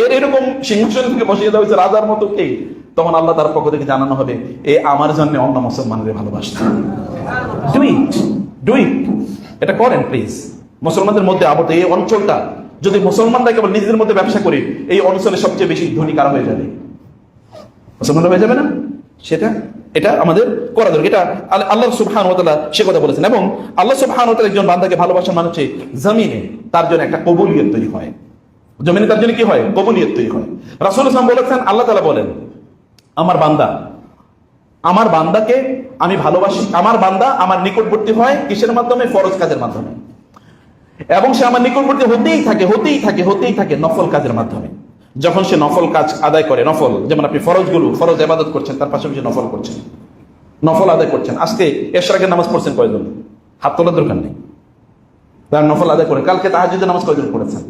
এর এরকম সিংহাসন থেকে বসিয়ে দেওয়া হয়েছে রাজার মতো কে? তখন আল্লাহ তার পক্ষ থেকে জানানো হবে, এ আমার জন্য অন্য মুসলমানদের ভালোবাসতে। ডু ইট, ডু ইট, এটা করেন প্লিজ। মুসলমানদের মধ্যে আবদ্ধ এই অঞ্চলটা যদি মুসলমানরা কেবল নিজেদের মধ্যে ব্যবসা করে, এই অঞ্চলে সবচেয়ে বেশি ধনী কারা হয়ে যাবে? মুসলমানরা হয়ে যাবে না? সেটা এটা আমাদের করা দরকার। এটা আল্লাহ সুবহানাহু ওয়া তাআলা সে কথা বলেছেন। এবং আল্লাহ সুবহানাহু ওয়া তাআলা একজন বান্দাকে ভালোবাসার মানে হচ্ছে জমিনে তার জন্য একটা কবুলিয়ত তৈরি হয়। জমিনে তার জন্য কি হয়? কবুলিয়ত তৈরি হয়। রাসূলুল্লাহ সাল্লাল্লাহু আলাইহি ওয়াসাল্লাম বলেছেন, আল্লাহ তাআলা বলেন, আমার বান্দাকে আমি ভালোবাসি, আমার বান্দা আমার নিকটবর্তী হয় কিসের মাধ্যমে? ফরজ কাজের মাধ্যমে। এবং সে আমার নিকটবর্তী হতেই থাকে নফল কাজের মাধ্যমে। যখন সে নফল কাজ আদায় করে, নফল যেমন আপনি ফরজ ইবাদত করছেন, তার পাশাপাশি নফল করছেন, নফল আদায় করছেন। আজকে এশরাকের নামাজ পড়ছেন কয়জন? হাত তোলার দরকার নেই, তার নফল আদায় করেন। কালকে তাহাজ্জুদের নামাজ কয়জন পড়েছেন?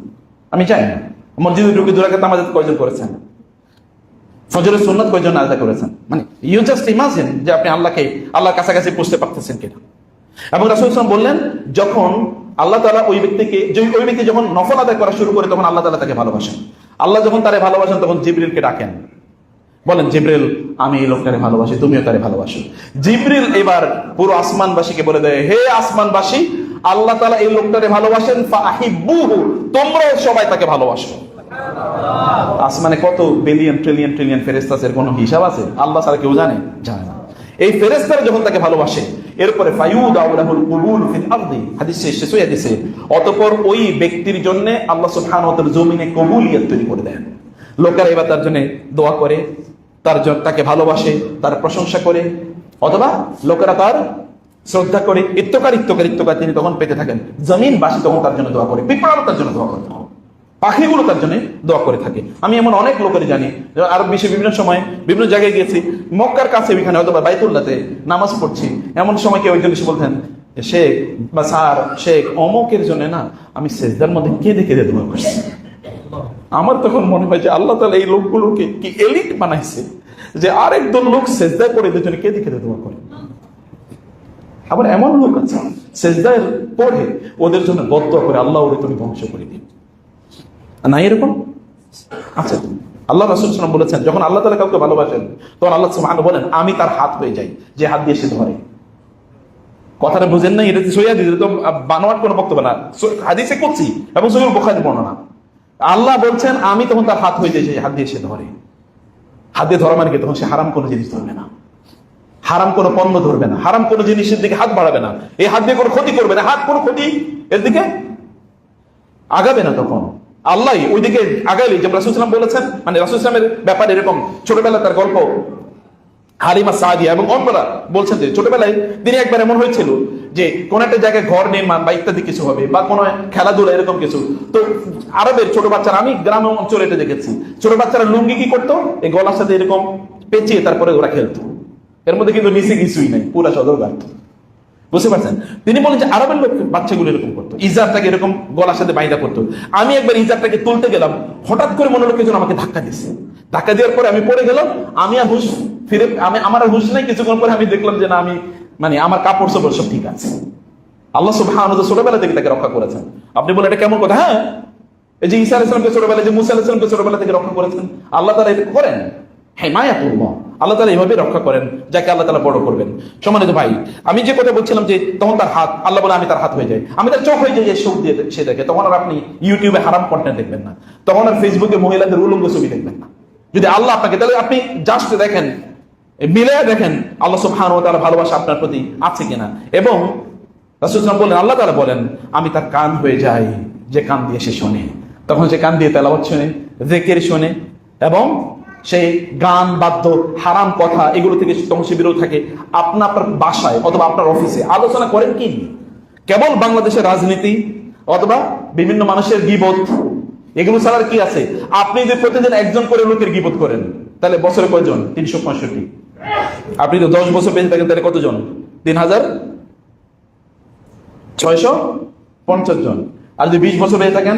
আমি চাই না। মসজিদে ঢুকে 2 রাকাত নামাজ কয়জন করেছেন? ফজরের সুন্নাত কয়জন আলাদা করেছেন? মানে ইউ জাস্ট ইমাজিন যে আপনি আল্লাহর কাছাকাছি পৌঁছতে পারতেছেন কিনা। এবং রাসূল সাল্লাল্লাহু আলাইহি ওয়াসাল্লাম বললেন, যখন আল্লাহ তাআলা ওই ব্যক্তি যখন নফল আদায় করা শুরু করে তখন আল্লাহ তাআলা তাকে ভালোবাসেন। আল্লাহ যখন তারে ভালোবাসেন তখন জিবরিলকে ডাকেন, বলেন জিবরিল আমি এই লোকটারে ভালোবাসি, তুমিও তারে ভালোবাসো। জিবরিল এবার পুরো আসমানবাসীকে বলে দেয়, হে আসমানবাসী, আল্লাহ তাআলা এই লোকটারে ভালোবাসেন, ফাহিব্বুহু, তোমরাও সবাই তাকে ভালোবাসো। আসমানে কত বিলিয়ন ট্রিলিয়ন ট্রিলিয়ন ফেরেশতা আছে, এর কোনো হিসাব আছে? আল্লাহ ছাড়া কেউ জানে না। এই ফেরেশতারা যখন তাকে ভালোবাসে, এরপরে ফায়ুদাউ লাহুল কুবুল ফিল আরদি, হাদিসে এসেছে সহিহ হাদিসে, অতঃপর ওই ব্যক্তির জন্য আল্লাহ সুবহানাহু ওয়া তাআলা জমিনে কবুলিয়ত তৈরি করে দেন। লোকেরা এবার তার জন্য দোয়া করে, তাকে ভালোবাসে, তার প্রশংসা করে, অথবা লোকেরা তার শ্রদ্ধা করে, ইত্তকার তিনি তখন পেতে থাকেন। জমিনবাসী তখন তার জন্য দোয়া করে, পিঁপড়াও তার জন্য দোয়া করে, পাখিগুলো তার জন্য দোয়া করে থাকে। আমি এমন অনেক লোকের জানি, আরব বিশ্বে বিভিন্ন সময় বিভিন্ন জায়গায় গিয়েছি, মক্কার কাছে ওইখানে অথবা বাইতুল্লাহতে নামাজ পড়ছি, এমন সময় কেউ একজন এসে বলতেন, শেখ বা স্যার, শেখ অমুকের জন্য না আমি সেজদার মধ্যে কেঁদে দোয়া করছি। আমার তখন মনে হয় যে আল্লাহ তাআলা এই লোকগুলোকে কি এলিট বানাইছে যে আরেকজন লোক সেজদায় পড়ে এদের জন্য কেঁদে দোয়া করে। আবার এমন লোক আছে সেজদায় পড়ে ওদের জন্য বদদোয়া করে, আল্লাহ ওরে তুমি ধ্বংস করে দিন, না এরকম? আচ্ছা, আল্লাহ রাসূল সাল্লাল্লাহু আলাইহি ওয়াসাল্লাম বলেছেন, যখন আল্লাহ তাআলা কাউকে ভালোবাসেন তখন আল্লাহ সুবহানাহু বলেন আমি তার হাত হয়ে যাই, যে হাত দিয়ে সে ধরে। কথাটা বুঝেন না? এটা সহিহ হাদিস, এটা তো বানোয়াট কোনো বক্তব্য না, হাদিসে কুদসি এবং সহিহ বুখারীর বর্ণনা। আল্লাহ বলছেন আমি তখন তার হাত হয়ে যাই, যে হাত দিয়ে সে ধরে। হাত দিয়ে ধরা মানে কি? তখন সে হারাম কোনো জিনিস ধরবে না, হারাম কোনো পণ্য ধরবে না, হারাম কোনো জিনিসের দিকে হাত বাড়াবে না, এই হাত দিয়ে কোনো ক্ষতি করবে না, হাত কোনো ক্ষতি এর দিকে আগাবে না। তখন আল্লাহ ওইদিকে আগাইলে, যে রাসূল সাল্লাল্লাহু আলাইহি ওয়াসাল্লাম বলেছেন, মানে রাসূল সাল্লাল্লাহু আলাইহি ওয়াসাল্লামের ব্যাপারে এরকম ছোটবেলা তার গল্প হালিমা সাদিয়া এবং অন্যরা বলছেন যে ছোটবেলায় তিনি একবার এমন হয়েছিল যে কোন একটা জায়গায় ঘর নির্মাণ বা ইত্যাদি কিছু হবে বা কোনো খেলাধুলা এরকম কিছু, তো আরবের ছোট বাচ্চারা, আমি গ্রাম অঞ্চলে এটা দেখেছি, ছোট বাচ্চারা লুঙ্গি কি করতো, এই গলার সাথে এরকম পেঁচিয়ে তারপরে ওরা খেলতো, এর মধ্যে কিন্তু নিচে কিছুই নাই, পুরা সদর গাঁথ। বুঝতে পারছেন? তিনি বলেন যে আরবের লোক বাচ্চাগুলো এরকম করতো, ইজারটাকে এরকম গলার সাথে বাইন্দা করতো। আমি একবার ইজারটাকে তুলতে গেলাম, হঠাৎ করে মনে হলো কেউ আমাকে ধাক্কা দিচ্ছে, ধাক্কা দেওয়ার পরে আমি পড়ে গেলাম, আমি আর হুশ ফিরে, আমার আর হুশ নাই। কিছুক্ষণ পরে আমি দেখলাম যে না, আমি মানে আমার কাপড় চোপড় সব ঠিক আছে। আল্লাহ সুবহানাহু ওয়া তাআলা ছোটবেলা থেকে তাকে রক্ষা করেছেন। আপনি বলেন এটা কেমন কথা? হ্যাঁ, এই যে ঈসা আলাইহিস সালামকে ছোটবেলা, যে মুসা আলাইহিস সালামকে ছোটবেলা থেকে রক্ষা করেছেন, আল্লাহ তাআলা এটা করেন। হিমায়াতুল্লাহ, আল্লাহ তাআলা এইভাবে রক্ষা করেন যাকে আল্লাহ তাআলা বড় করবেন। সম্মানিত ভাই, আমি যে কথা বলছিলাম যে তখন তার হাত, আল্লাহ বলে আমি তার হাত হয়ে যাই, আমি তার চোখ হয়ে যাই, যে চোখ দিয়ে সে দেখে। তখন আর আপনি ইউটিউবে হারাম কন্টেন্ট দেখবেন না, তখন আর ফেসবুকে মহিলাদের উলঙ্গ ছবি দেখবেন না। যদি আল্লাহ আপনাকে, তাহলে আপনি জাস্ট দেখেন, মিলে দেখেন আল্লাহ সুবহানাহু ওয়া তাআলা ভালোবাসা আপনার প্রতি আছে কিনা। এবং রাসূল সাল্লাল্লাহু আলাইহি ওয়াসাল্লাম বলেন, আল্লাহ তাআলা বলেন আমি তার কান হয়ে যাই, যে কান দিয়ে সে শোনে। তখন সে কান দিয়ে তেলাওয়াত শোনে, জিকির শোনে, এবং সে গান বাদ্য হারাম কথা এগুলো থেকে তখন সে বিরত থাকে। আপনার বাসায় অথবা আপনার অফিসে আলোচনা করেন কি? কেবল বাংলাদেশের রাজনীতি অথবা বিভিন্ন মানুষের গীবত, এগুলো ছাড়া কি আছে? আপনি যদি প্রতিদিন একজন করে লোকের গীবত করেন, তাহলে বছরে কয়জন? 365। আপনি তো 10 বছর বেঁচে থাকেন, তাহলে কতজন? 3650 জন। আর যদি 20 বছর বেঁচে থাকেন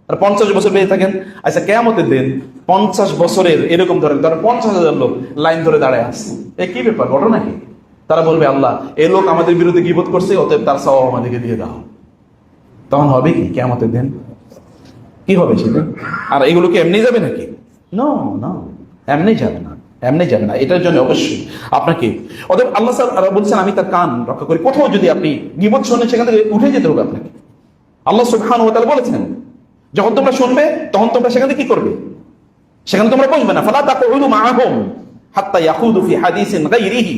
আর 50 বছর বেঁচে থাকেন, আচ্ছা কিয়ামতের দিন 50 বছরের এরকম ধরেন 50,000 লোক লাইন ধরে দাঁড়ায় আসছে, এ কি ব্যাপার, ঘটনা কি? তারা বলবে আল্লাহ এই লোক আমাদের বিরুদ্ধে গীবত করছে, অতএব তার সওয়াব আমাদেরকে দিয়ে দাও। তখন হবে কি কিয়ামতের দিন? কি হবে সেদিন? আর এগুলো কি এমনি যাবে নাকি? নো, এমনি যাবে না, এমনি যাবে না। এটার জন্য অবশ্যই আপনাকে, অতএব আল্লাহ স্যার বলছেন আমি তার কান রক্ষা করি। কোথাও যদি আপনি গীবত শুনেন, সেখান থেকে উঠে যেতে হবে আপনাকে। আল্লাহ সুবহানাহু ওয়া তাআলা বলেছেন যখন তোমরা শুনবে তখন তোমরা সেখানে কি করবে? সেখানে তোমরা বসবে না। ফালা তাকউদু মাআহুম হাত্তা ইয়াখুদু ফি হাদিসিন গায়রিহি।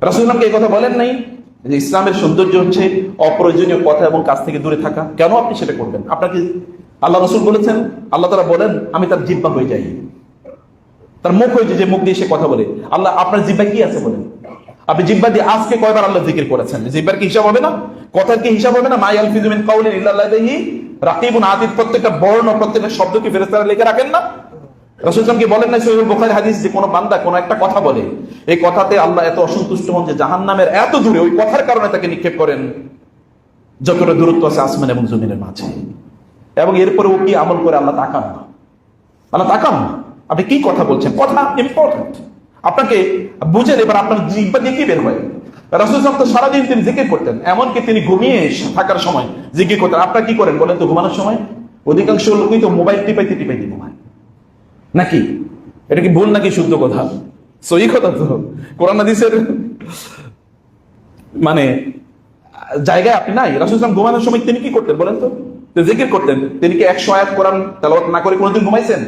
রাসূলুল্লাহ এই কথা বলেন নাই যে ইসলামের সৌন্দর্য হচ্ছে অপ্রয়োজনীয় কথা এবং কাজ থেকে দূরে থাকা? কেন আপনি সেটা করবেন? আপনাকে আল্লাহ রাসূল বলেছেন, আল্লাহ তাআলা বলেন আমি তার জিহ্বা হয়ে যাই, তার মুখ হয়ে যে মুখ দিয়ে সে কথা বলে। আল্লাহ আপনার জিহ্বা কি আছে বলেন? আপনি জিহ্বা দিয়ে আজকে কয়বার আল্লাহ জিকির করেছেন? জিহ্বার কি হিসাব হবে না? কথার কি হিসাব হবে না? মা ইয়ালফিযু মিন কাউলিন ইল্লা লাদাইহি রাকিবুন আতীদ। প্রত্যেকটা বর্ণ, প্রত্যেকটা শব্দ কি ফেরেশতারা লিখে রাখেন না? রাসূল সাল্লাল্লাহু আলাইহি ওয়াসাল্লাম কি বলেন না সহিহ বুখারী হাদিস, যে কোন বান্দা কোন একটা কথা বলে, এই কথাতে আল্লাহ এত অসন্তুষ্ট হন যে জাহান্নামের এত দূরে ওই কথার কারণে তাকে নিক্ষেপ করেন যতটা দূরত্ব আছে আসমান এবং জমিনের মাঝে। এবং এরপরে ও কি আমল করে? আল্লাহ তাকান না, আল্লাহ তাকান না। আপনি কি কথা বলছেন, কথা ইম্পর্টেন্ট। আপনাকে বুঝেন এবার আপনার জিহ্বা দিয়ে কি বের হয়। রাসূল সাল্লাল্লাহু আলাইহি ওয়াসাল্লাম সারাদিন তিনি জিকির করতেন, এমনকি তিনি ঘুমিয়ে থাকার সময় জিকির করতেন। আপনারা কি করেন বলেন তো ঘুমানোর সময়? অধিকাংশ লোকই তো মোবাইল টিপাইতে টিপাইতে ঘুমায় নাকি? এটা কি ভুল নাকি শুদ্ধ কথা? সহি কথা তো। কোরআন হাদিসের মানে জায়গায় আপনি নাই। রাসূল সাল্লাল্লাহু আলাইহি ওয়াসাল্লাম ঘুমানোর সময় তিনি কি করতেন বলেন তো? জিকির করতেন। তিনি কি 100 আয়াত কোরআন তেলাওয়াত না করে কোনোদিন ঘুমাইছেন?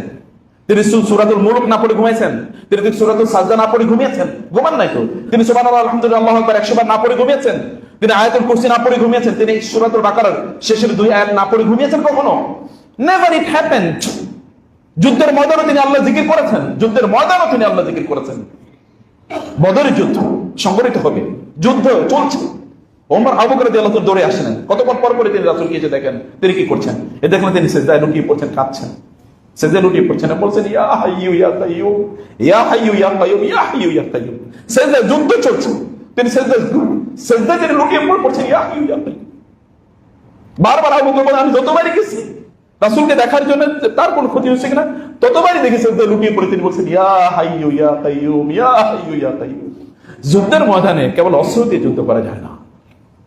তিনি সূরাতুল মুলক না পড়ে ঘুমাইছেন? তিনি সূরাতুল সাজদা না পড়ে ঘুমিয়েছেন? ঘুমান নাই তো। তিনি সুবহানাল্লাহ আলহামদুলিল্লাহ আল্লাহু আকবার 100 বার না পড়ে ঘুমিয়েছেন? তিনি আয়াতুল কুরসি না পড়ে ঘুমিয়েছেন? তিনি সূরাতুল বাকারার শেষের 2 আয়াত না পড়ে ঘুমিয়েছেন কখনো? Never it happened. যুদ্ধের ময়দানে তিনি আল্লাহ জিকির করেছেন, যুদ্ধের ময়দানে তিনি আল্লাহ জিকির করেছেন। বদরের যুদ্ধ সংগঠিত হবে, যুদ্ধ চলছে। ওমর আবু বকর রাদিয়াল্লাহু আনহু দৌড়ে আসেন, কতক্ষণ পর পরে তিনি রাসূলকে এসে দেখেন তিনি কি করছেন। এ দেখলেন তিনি সিজদায় লুটিয়ে পড়ছেন, কাঁদছেন, সিজদায় লুটিয়ে পড়ছেন, বলছেন ইয়া হাইয়ু ইয়া কাইয়ুম, ইয়া হাইয়ু ইয়া কাইয়ুম, ইয়া হাইয়ু ইয়া কাইয়ুম। সিজদায় যুদ্ধ চলছে, তিনি সিজদায় তিনি লুটিয়ে পড়ছেন ইয়া হাইয়ু ইয়া কাইয়ুম। বারবার আবু বকর বলেন আমি যতবারই গেছি রাসূলকে দেখার জন্য তার কোনো ক্ষতি হচ্ছে কিনা, ততবারই দেখি সিজদায় লুটিয়ে পড়ে তিনি বলছেন ইয়া হাইয়ু ইয়া কাইয়ুম, ইয়া হাইয়ু ইয়া কাইয়ুম। যুদ্ধের ময়দানে কেবল অস্ত্র দিয়ে যুদ্ধ করা যায় না।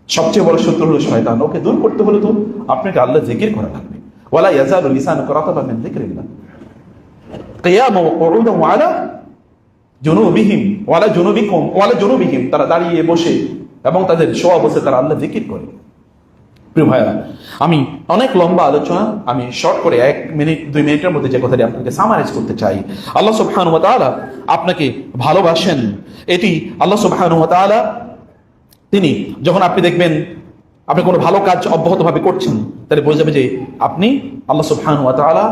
সবচেয়ে বড় শত্রু হলো শয়তান। ওকে দূর করতে হলে তো আপনাকে আল্লাহ জিকির করা লাগবে। ওয়ালা ইয়াজালু লিসানুকা রাতাবান মিন যিকরিল্লাহ কিয়ামা ওয়া কুউদান ওয়া আলা জুনুবিহিম ওয়ালা জুনুবিকুম ওয়ালা জুনুবিহিম। তারা দাঁড়িয়ে বসে এবং তাদের শোয়া বসে তারা আল্লাহ জিকির করে। প্রিয় ভাইরা, আমি অনেক লম্বা আলোচনা আমি শর্ট করে 1 মিনিট 2 মিনিটের মধ্যে যে কথাটি আপনাকে সামারাইজ করতে চাই। আল্লাহ সুবহানাহু ওয়া তাআলা আপনাকে ভালোবাসেন। এটি আল্লাহ সুবহানাহু ওয়া তাআলা তিনি যখন আপনি দেখবেন আপনি কোনো ভালো কাজ অব্যাহতভাবে করছেন, তাহলে বোঝা যাবে যে আপনি আল্লাহ সুবহানাহু ওয়া তাআলা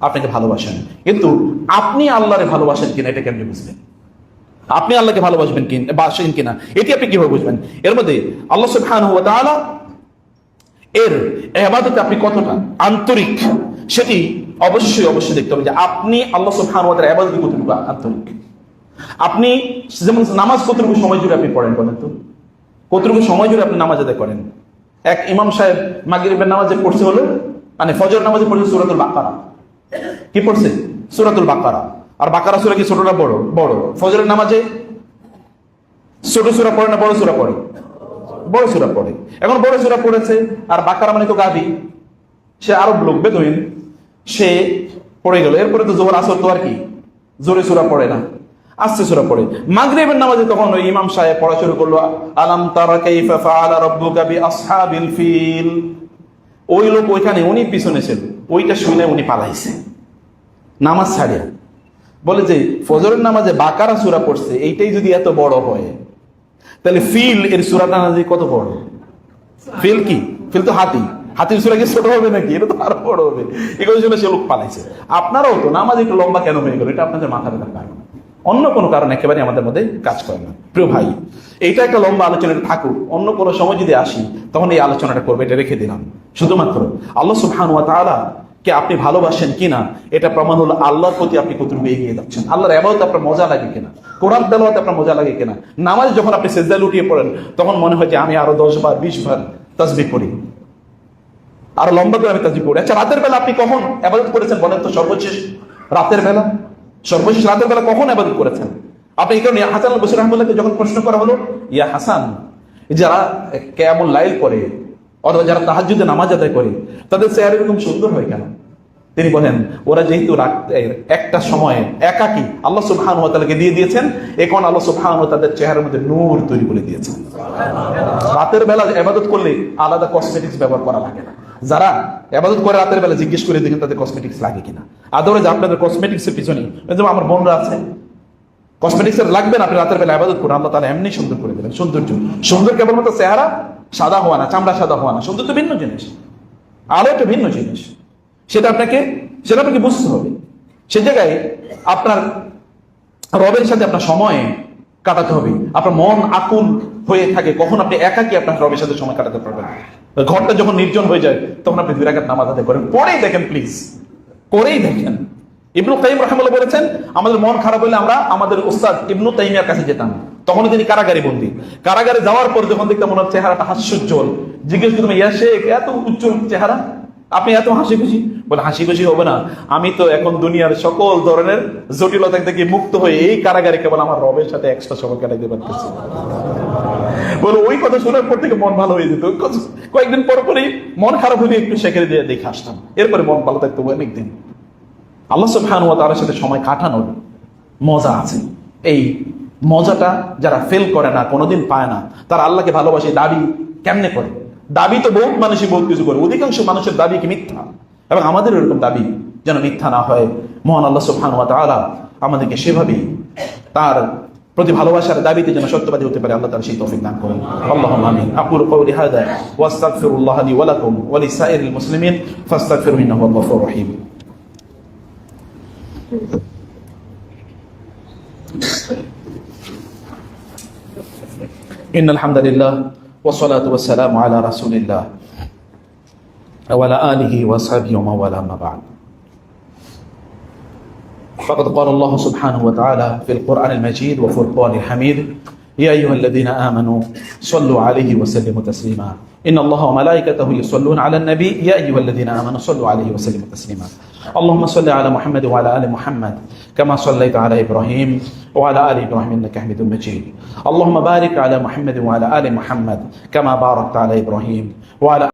আপনাকে ভালোবাসেন। কিন্তু আপনি আল্লাহরে ভালোবাসেন কিনা এটা কেমনে বুঝবেন? আপনি আল্লাহকে ভালোবাসবেন বাসেন কিনা এটি আপনি কিভাবে বুঝবেন? এর মধ্যে আল্লাহ সুবহানাহু ওয়া তাআলা এর ইবাদতে আপনি কতটা আন্তরিক সেটি অবশ্যই দেখতে হবে যে আপনি আল্লাহ সুবহানাহু ওয়া তাআলার ইবাদতে কতটুকু আন্তরিক। আপনি যেমন নামাজ কতটুকু সময় জুড়ে আপনি পড়েন বলেন তো? কতটুকু সময় জুড়ে আপনি নামাজ আদায় করেন? এক ইমাম সাহেব মাগরিবের নামাজে পড়ছে হলো মানে ফজর নামাজে পড়ছে সূরাতুল বাকারা। কি পড়ছে? সূরাতুল বাকারা। আর বাকারা সূরা কি ছোটটা বড়? বড়। ফজরের নামাজে ছোট সূরা পড়ে না বড় সূরা পড়ে? বড় সূরা পড়ে। এখন বড় সূরা পড়েছে আর বাকারা মানে তো গাভী, সে আরব লোক বেদুইন, সে পড়ে গেল। এরপরে তো জোহর আসর তো আর কি জোরে সূরা পড়ে না, আস্তে সূরা পড়ে। মাগরিবের নামাজে তখন ওই ইমাম সাহেব পড়া শুরু করলো আলাম তারা কাইফা ফাআলা রাব্বুকা বিআসহাবিল ফিল। ওই লোক ওইখানে উনি পিছনে ছিল, ওইটা শুনে উনি পালাইছে নামাজ ছাড়িয়া। বলে যে ফজরের নামাজে বাকারা সূরা পড়ছে, এইটাই যদি এত বড় হয় তাহলে ফিল এর সূরাটা না যে কত বড়। ফিল কি? ফিল তো হাতি, হাতির সূরা কি ছোট হবে নাকি? এটা তো আরো বড় হবে। এগুলো জন্য সে লোক পালাইছে। আপনারাও তো নামাজ একটু লম্বা কেন হয়ে গেল? এটা আপনাদের মাথা ব্যথার কারণ, অন্য কোনো কারণ একেবারে আমাদের মধ্যে কাজ করে না। প্রিয় ভাই, এইটা একটা লম্বা আলোচনাটা থাকুক, অন্য কোনো সময় যদি আসি তখন এই আলোচনাটা করবো, এটা রেখে দিলাম। শুধুমাত্র আল্লাহ সুবহানাহু ওয়া তাআলা কে আপনি ভালোবাসেন কিনা এটা প্রমাণ হলো আল্লাহর প্রতি আপনি কতটুকু এগিয়ে যাচ্ছেন, আল্লাহর ইবাদত আপনার মজা লাগে কিনা, কোরআন তেলাওয়াত আপনার মজা লাগে কিনা। নামাজ যখন আপনি সিজদায় লুটিয়ে পড়েন তখন মনে হয় যে আমি আরো 10 বার 20 বার তাসবিহ পড়ি, আরো লম্বা করে আমি তাসবিহ পড়ি। আচ্ছা, রাতের বেলা আপনি কখন ইবাদত করেছেন বলেন তো? সর্বশেষ রাতের বেলা কখন ইবাদত করেছেন আপনি? এই কারণে হাসান আল বসরি রাহমাতুল্লাহকে যখন প্রশ্ন করা হলো, ইয়া হাসান, যারা কিয়ামুল লাইল করে অথবা যারা তাহাজ্জুদে নামাজ আদায় করে তাদের চেহারা এরকম সুন্দর হয় কেন? তিনি বলেন ওরা যেহেতু একটা সময় একাকী আল্লাহ সুবহানাহু ওয়া তাআলাকে দিয়ে দিয়েছেন, এখন আল্লাহ সুবহানাহু ওয়া তাআলা তাদের চেহারার মধ্যে নূর তৈরি করে দিয়েছেন। রাতের বেলা ইবাদত করলে আলাদা কসমেটিক্স ব্যবহার করা লাগে না। যারা ইবাদত করে রাতের বেলা জিজ্ঞেস করে দেখেন তাদের কসমেটিক্স লাগে কিনা। আদরে যে আপনাদের কসমেটিক্সের পিছনে, যেমন আমার বোনরা আছে, কসমেটিক্সের লাগবে না, আপনি রাতের বেলা ইবাদত করুন, আল্লাহ তাআলা এমনি সুন্দর করে দেবেন। সুন্দর কেবলমাত্র চেহারা সাদা হওয়া না, চামড়া সাদা হওয়া না, সুন্দর তো ভিন্ন জিনিস, আলো একটা ভিন্ন জিনিস। সেটা আপনাকে বুঝতে হবে। সে জায়গায় আপনার রবের সাথে আপনার সময় কাটাতে হবে। আপনার মন আকুল হয়ে থাকে কখন আপনি একাকী আপনার রবের সাথে সময় কাটাতে পারবেন। ঘরটা যখন নির্জন হয়ে যায় তখন আপনি 2 রাকাত নামাজ আদায় করেন, পড়েই দেখেন, প্লিজ করেই দেখেন। ইবনে কাইয়িম রাহিমাহুল্লাহ বলেছেন আমাদের মন খারাপ হলে আমরা আমাদের উস্তাদ ইবনে তাইমিয়ার কাছে যেতাম। তখন তিনি কারাগারে বন্দী। কারাগারে যাওয়ার পর যখন দেখতাম ওনার চেহারাটা হাস্যোজ্জ্বল, জিজ্ঞেস করতাম ইয়া শেখ, এত উজ্জ্বল চেহারা আপনি এত হাসি খুশি? বলে হাসি খুশি হবে না, আমি তো এখন দুনিয়ার সকল ধরনের জটিলতা থেকে মুক্ত হয়ে এই কারাগারে কেবল আমার রবের সাথে এক্সট্রা সময় কাটাইতে পারতেছি। বলে ওই কথা শোনার পর থেকে মন ভালো হয়ে যেত। কয়েকদিন পর পরেই মন খারাপ হলে একটু সেখানে দিয়ে দেখে আসতাম, এরপরে মন ভালো থাকতো অনেকদিন। আল্লাহ সুবহানাহু ওয়া তাআলার সাথে সময় কাটানোর মজা আছে। এই মজাটা যারা ফেল করে না, কোনোদিন পায় না, তারা আল্লাহকে ভালোবাসে দাবি কেমনে করে? দাবি তো বহুত মানুষই বহুত কিছু করে, অধিকাংশ মানুষের দাবি কি মিথ্যা, এবং আমাদের এরকম দাবি যেন মিথ্যা না হয়। মহান আল্লাহ সুবহানাহু ওয়া তাআলা আমাদেরকে সেভাবেই তার প্রতি ভালোবাসার দাবিতে যেন সত্যবাদী হতে পারে, আল্লাহ তাআলা সেই তৌফিক দান করুন। আল্লাহুম্মা আমিন। আকুলু কওলি হাযা ওয়া আস্তাগফিরুল্লাহ লি ওয়া লাকুম ওয়া লিসাইরিল মুসলিমিন ফাস্তাগফিরুহু ইন্নাহু হুয়াল গফুরুর রহিম। ইন্নাল হামদালিল্লাহ ওয়া সলাতু ওয়াস সালামু আলা রাসূলিল্লাহ ওয়া আলা আলিহি ওয়া সাহবিহি ওয়া মাওয়ালা, আম্মা বা'দ। فقد قال الله سبحانه وتعالى في القرآن المجيد وفرقان الحميد: يا أيها الذين آمنوا صلوا عليه وسلموا تسليما إن الله وملائكته يصلون على النبي يا أيها الذين آمنوا صلوا عليه وسلموا تسليما اللهم صل على محمد وعلى آل محمد كما صليت على إبراهيم وعلى آل إبراهيم إنك حميد مجيد اللهم بارك على محمد وعلى آل محمد كما باركت على إبراهيم وعلى